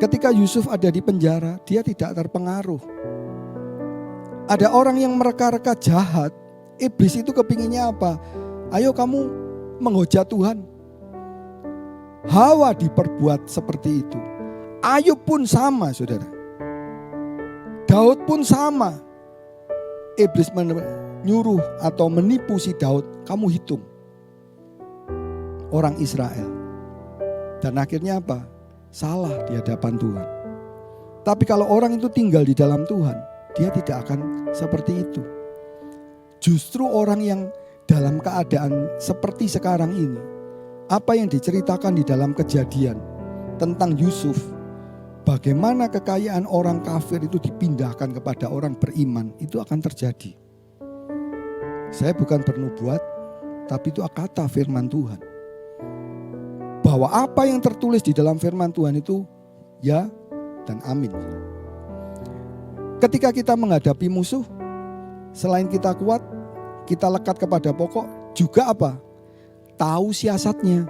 Ketika Yusuf ada di penjara, dia tidak terpengaruh. Ada orang yang mereka-reka jahat, iblis itu kepinginnya apa? Ayo kamu menghujat Tuhan. Hawa diperbuat seperti itu. Ayub pun sama, saudara. Daud pun sama. Iblis menyuruh atau menipu si Daud, kamu hitung orang Israel. Dan akhirnya apa? Salah di hadapan Tuhan. Tapi kalau orang itu tinggal di dalam Tuhan, dia tidak akan seperti itu. Justru orang yang dalam keadaan seperti sekarang ini, apa yang diceritakan di dalam Kejadian tentang Yusuf, bagaimana kekayaan orang kafir itu dipindahkan kepada orang beriman, itu akan terjadi. Saya bukan bernubuat, tapi itu kata firman Tuhan. Bahwa apa yang tertulis di dalam firman Tuhan itu ya dan amin. Ketika kita menghadapi musuh, selain kita kuat, kita lekat kepada pokok, juga apa? Tahu siasatnya.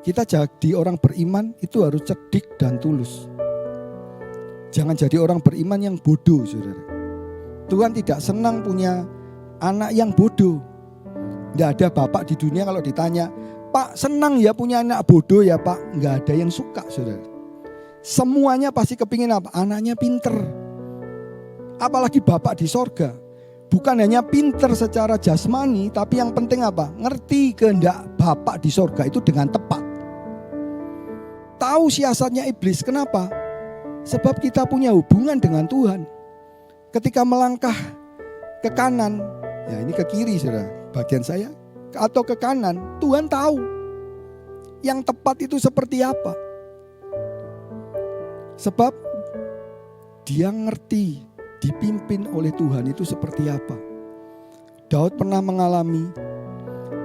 Kita jadi orang beriman itu harus cerdik dan tulus. Jangan jadi orang beriman yang bodoh, saudara. Tuhan tidak senang punya anak yang bodoh. Tidak ada bapak di dunia kalau ditanya, Pak senang ya punya anak bodoh ya Pak. Nggak ada yang suka, saudara. Semuanya pasti kepingin apa? Anaknya pinter. Apalagi bapak di sorga. Bukan hanya pinter secara jasmani, tapi yang penting apa? Ngerti kehendak bapak di sorga itu dengan tepat. Tahu siasatnya iblis. Kenapa? Sebab kita punya hubungan dengan Tuhan. Ketika melangkah ke kanan, ya ini ke kiri saudara, bagian saya, atau ke kanan, Tuhan tahu yang tepat itu seperti apa. Sebab dia ngerti dipimpin oleh Tuhan itu seperti apa. Daud pernah mengalami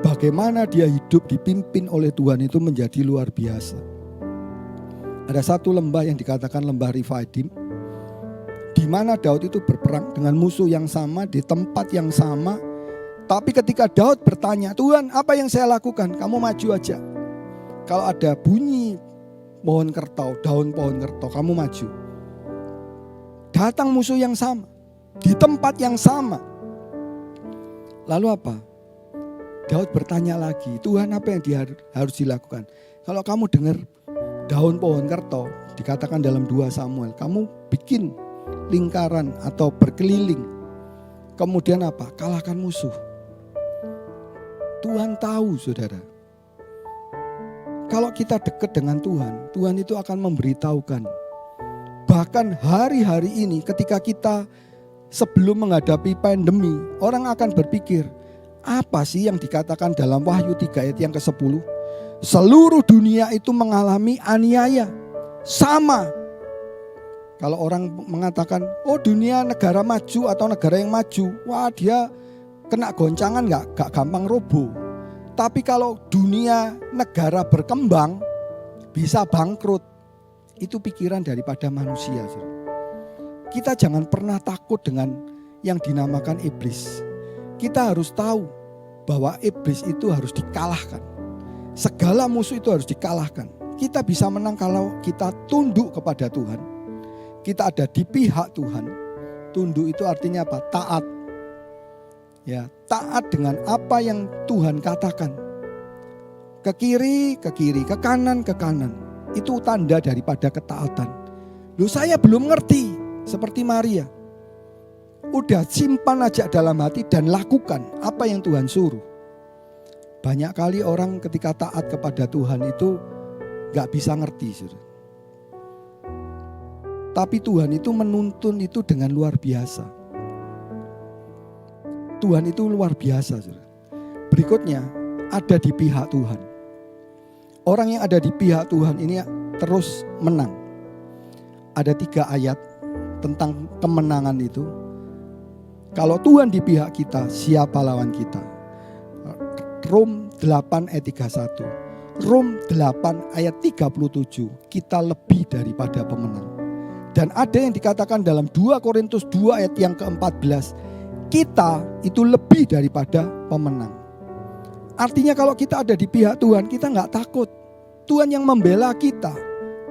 bagaimana dia hidup dipimpin oleh Tuhan itu menjadi luar biasa. Ada satu lembah yang dikatakan lembah Refidim, di mana Daud itu berperang dengan musuh yang sama di tempat yang sama. Tapi ketika Daud bertanya, Tuhan apa yang saya lakukan? Kamu maju aja. Kalau ada bunyi pohon kertau, daun pohon kertau, kamu maju. Datang musuh yang sama, di tempat yang sama. Lalu apa? Daud bertanya lagi, Tuhan apa yang harus dilakukan? Kalau kamu dengar daun pohon kertau, dikatakan dalam 2 Samuel, kamu bikin lingkaran atau berkeliling. Kemudian apa? Kalahkan musuh. Tuhan tahu saudara. Kalau kita dekat dengan Tuhan, Tuhan itu akan memberitahukan. Bahkan hari-hari ini ketika kita sebelum menghadapi pandemi, orang akan berpikir, apa sih yang dikatakan dalam Wahyu 3 ayat yang ke-10? Seluruh dunia itu mengalami aniaya. Sama. Kalau orang mengatakan, oh dunia negara maju atau negara yang maju, wah dia kena goncangan gak gampang roboh. Tapi kalau dunia negara berkembang bisa bangkrut, itu pikiran daripada manusia. Kita jangan pernah takut dengan yang dinamakan iblis. Kita harus tahu bahwa iblis itu harus dikalahkan. Segala musuh itu harus dikalahkan. Kita bisa menang kalau kita tunduk kepada Tuhan. Kita ada di pihak Tuhan. Tunduk itu artinya apa? Taat. Ya, taat dengan apa yang Tuhan katakan. Ke kiri, ke kiri, ke kanan, ke kanan. Itu tanda daripada ketaatan. Loh saya belum ngerti seperti Maria. Udah simpan aja dalam hati dan lakukan apa yang Tuhan suruh. Banyak kali orang ketika taat kepada Tuhan itu gak bisa ngerti. Saudara. Tapi Tuhan itu menuntun itu dengan luar biasa. Tuhan itu luar biasa. Saudara. Berikutnya ada di pihak Tuhan. Orang yang ada di pihak Tuhan ini terus menang. Ada 3 ayat tentang kemenangan itu. Kalau Tuhan di pihak kita, siapa lawan kita? Rom 8 ayat 31. Rom 8 ayat 37. Kita lebih daripada pemenang. Dan ada yang dikatakan dalam 2 Korintus 2 ayat yang ke-14. Kita itu lebih daripada pemenang. Artinya kalau kita ada di pihak Tuhan, kita gak takut. Tuhan yang membela kita.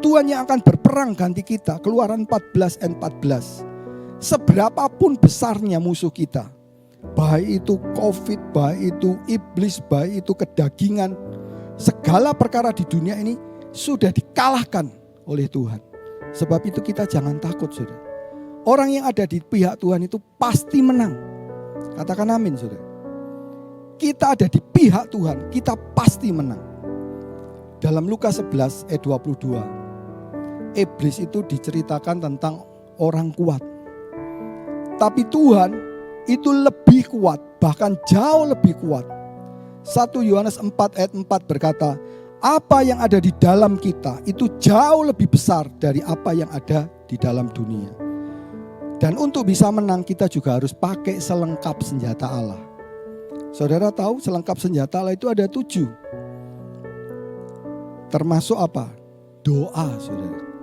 Tuhan yang akan berperang ganti kita. Keluaran 14 ayat 14. Seberapapun besarnya musuh kita. Baik itu COVID, baik itu iblis, baik itu kedagingan. Segala perkara di dunia ini sudah dikalahkan oleh Tuhan. Sebab itu kita jangan takut, saudara. Orang yang ada di pihak Tuhan itu pasti menang. Katakan amin, saudara. Kita ada di pihak Tuhan, kita pasti menang. Dalam Lukas 11 ayat 22, iblis itu diceritakan tentang orang kuat. Tapi Tuhan itu lebih kuat, bahkan jauh lebih kuat. 1 Yohanes 4 ayat 4 berkata, apa yang ada di dalam kita itu jauh lebih besar dari apa yang ada di dalam dunia. Dan untuk bisa menang kita juga harus pakai selengkap senjata Allah. Saudara tahu selengkap senjata Allah itu ada 7. Termasuk apa? Doa, saudara.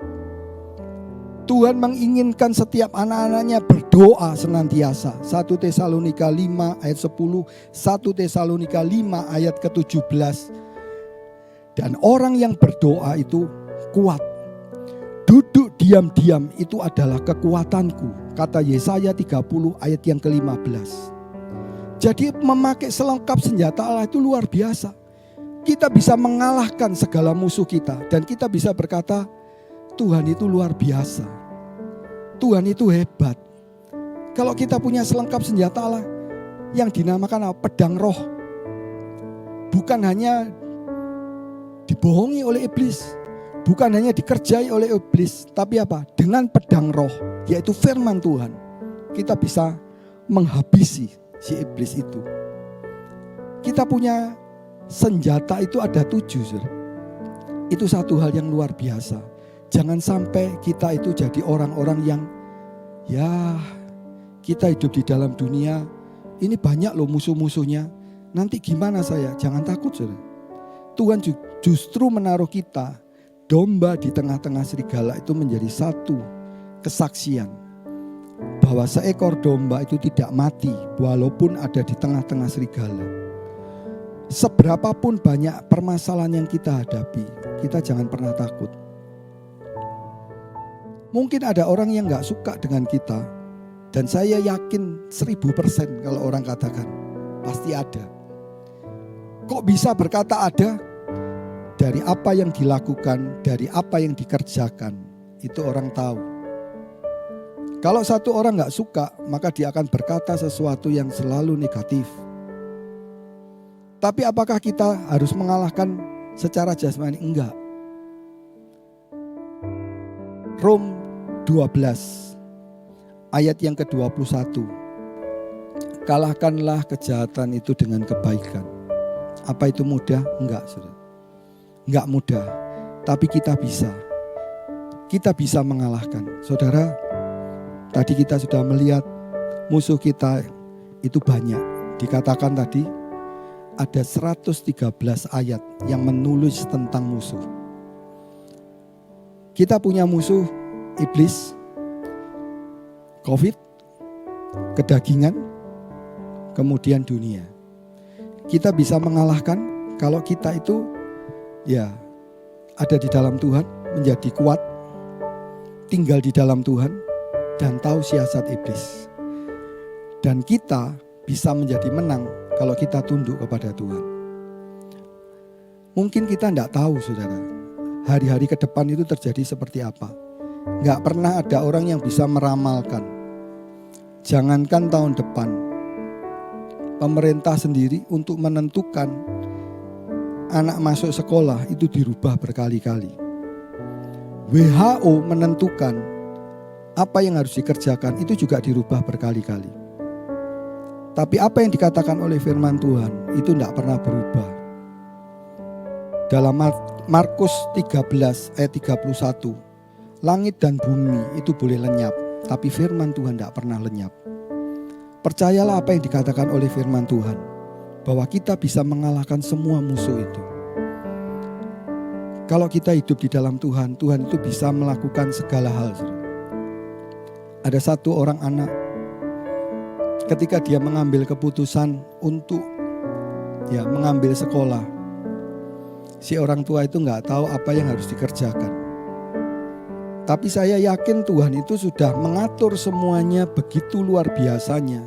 Tuhan menginginkan setiap anak-anaknya berdoa senantiasa. 1 Tesalonika 5 ayat 10, 1 Tesalonika 5 ayat ke-17. Dan orang yang berdoa itu kuat. Duduk diam-diam itu adalah kekuatanku. Kata Yesaya 30 ayat yang ke-15. Jadi memakai selengkap senjata Allah itu luar biasa. Kita bisa mengalahkan segala musuh kita. Dan kita bisa berkata, Tuhan itu luar biasa. Tuhan itu hebat. Kalau kita punya selengkap senjata Allah yang dinamakan pedang roh. Bukan hanya dibohongi oleh iblis, bukan hanya dikerjai oleh iblis, tapi apa? Dengan pedang roh, yaitu firman Tuhan, kita bisa menghabisi si iblis itu. Kita punya senjata itu ada 7, saudara. Itu satu hal yang luar biasa. Jangan sampai kita itu jadi orang-orang yang kita hidup di dalam dunia, ini banyak loh musuh-musuhnya, nanti gimana saya? Jangan takut, saudara. Tuhan justru menaruh kita domba di tengah-tengah serigala itu menjadi satu kesaksian bahwa seekor domba itu tidak mati walaupun ada di tengah-tengah serigala. Seberapapun banyak permasalahan yang kita hadapi, kita jangan pernah takut. Mungkin ada orang yang gak suka dengan kita, dan saya yakin 1000% kalau orang katakan pasti ada. Kok bisa berkata ada? Dari apa yang dilakukan, dari apa yang dikerjakan, itu orang tahu. Kalau satu orang gak suka, maka dia akan berkata sesuatu yang selalu negatif. Tapi apakah kita harus mengalahkan secara jasmani? Enggak. Rom 12 ayat yang ke-21. Kalahkanlah kejahatan itu dengan kebaikan. Apa itu mudah? Enggak, saudara. Enggak mudah, tapi kita bisa. Kita bisa mengalahkan. Saudara, tadi kita sudah melihat musuh kita itu banyak. Dikatakan tadi ada 113 ayat yang menulis tentang musuh. Kita punya musuh iblis, COVID, kedagingan, kemudian dunia. Kita bisa mengalahkan kalau kita itu ada di dalam Tuhan, menjadi kuat, tinggal di dalam Tuhan, dan tahu siasat iblis. Dan kita bisa menjadi menang kalau kita tunduk kepada Tuhan. Mungkin kita tidak tahu, saudara, hari-hari ke depan itu terjadi seperti apa. Nggak pernah ada orang yang bisa meramalkan. Jangankan tahun depan, pemerintah sendiri untuk menentukan anak masuk sekolah itu dirubah berkali-kali. WHO menentukan apa yang harus dikerjakan itu juga dirubah berkali-kali. Tapi apa yang dikatakan oleh firman Tuhan itu tidak pernah berubah. dalam Markus 13 ayat 31, langit dan bumi itu boleh lenyap, tapi firman Tuhan tidak pernah lenyap. Percayalah apa yang dikatakan oleh firman Tuhan, bahwa kita bisa mengalahkan semua musuh itu. Kalau kita hidup di dalam Tuhan, Tuhan itu bisa melakukan segala hal. Ada satu orang anak, ketika dia mengambil keputusan untuk mengambil sekolah, si orang tua itu nggak tahu apa yang harus dikerjakan. Tapi saya yakin Tuhan itu sudah mengatur semuanya begitu luar biasanya.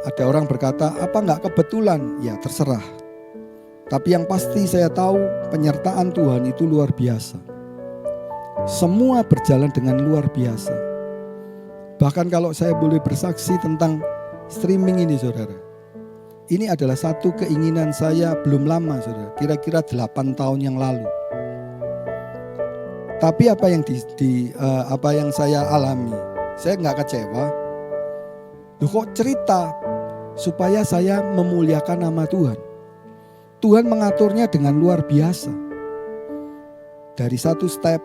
Ada orang berkata, apa nggak kebetulan? Ya terserah. Tapi yang pasti saya tahu penyertaan Tuhan itu luar biasa. Semua berjalan dengan luar biasa. Bahkan kalau saya boleh bersaksi tentang streaming ini saudara. Ini adalah satu keinginan saya belum lama saudara, kira-kira 8 tahun yang lalu. Tapi apa yang saya alami, saya nggak kecewa. Loh kok cerita supaya saya memuliakan nama Tuhan. Tuhan mengaturnya dengan luar biasa. Dari satu step,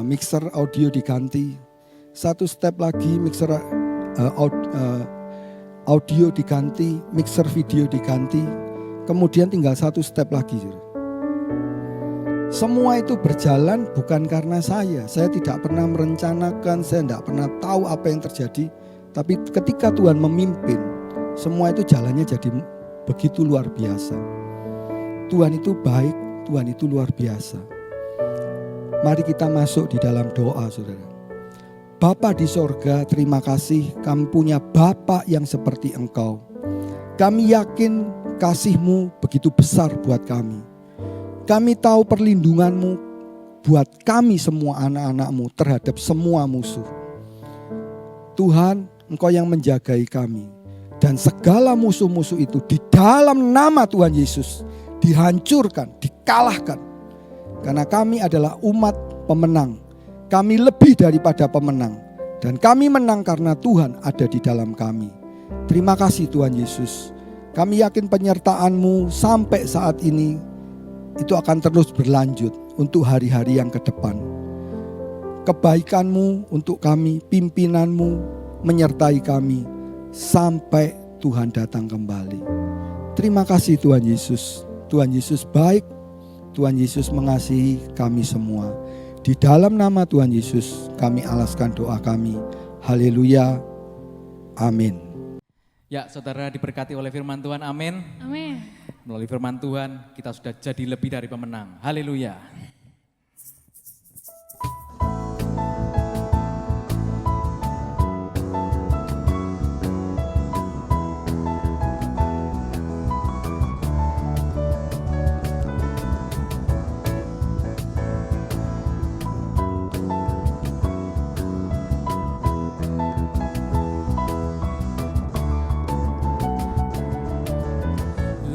mixer audio diganti. Satu step lagi mixer audio diganti, mixer video diganti, kemudian tinggal satu step lagi. Semua itu berjalan bukan karena saya tidak pernah merencanakan, saya tidak pernah tahu apa yang terjadi. Tapi ketika Tuhan memimpin, semua itu jalannya jadi begitu luar biasa. Tuhan itu baik, Tuhan itu luar biasa. Mari kita masuk di dalam doa saudara. Bapa di sorga, terima kasih kami punya Bapa yang seperti Engkau. Kami yakin kasih-Mu begitu besar buat kami. Kami tahu perlindungan-Mu buat kami semua anak-anak-Mu terhadap semua musuh. Tuhan, Engkau yang menjagai kami. Dan segala musuh-musuh itu di dalam nama Tuhan Yesus dihancurkan, dikalahkan. Karena kami adalah umat pemenang. Kami lebih daripada pemenang. Dan kami menang karena Tuhan ada di dalam kami. Terima kasih Tuhan Yesus. Kami yakin penyertaan-Mu sampai saat ini itu akan terus berlanjut untuk hari-hari yang ke depan. Kebaikan-Mu untuk kami, pimpinan-Mu menyertai kami sampai Tuhan datang kembali. Terima kasih Tuhan Yesus. Tuhan Yesus baik. Tuhan Yesus mengasihi kami semua. Di dalam nama Tuhan Yesus kami alaskan doa kami. Haleluya. Amin. Ya saudara diberkati oleh firman Tuhan, amin. Amin. Melalui firman Tuhan kita sudah jadi lebih dari pemenang. Haleluya.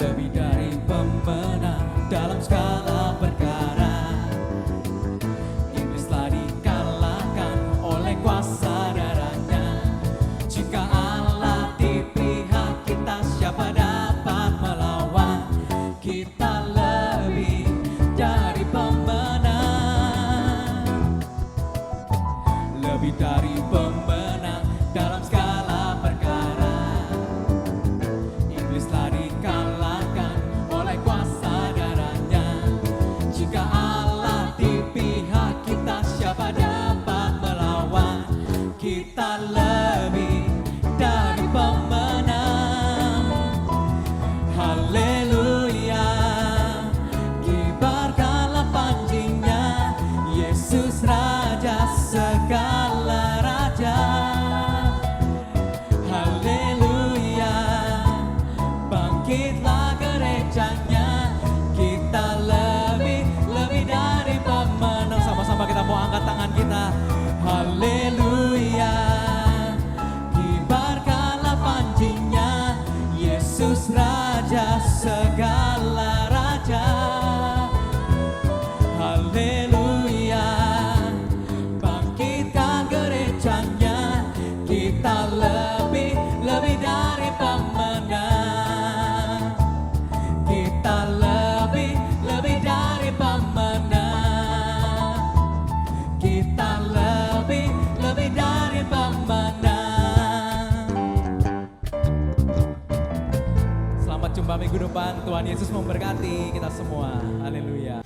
Lebih dari pemenang dalam segala perkara. Jumpa minggu depan. Tuhan Yesus memberkati kita semua. Haleluya.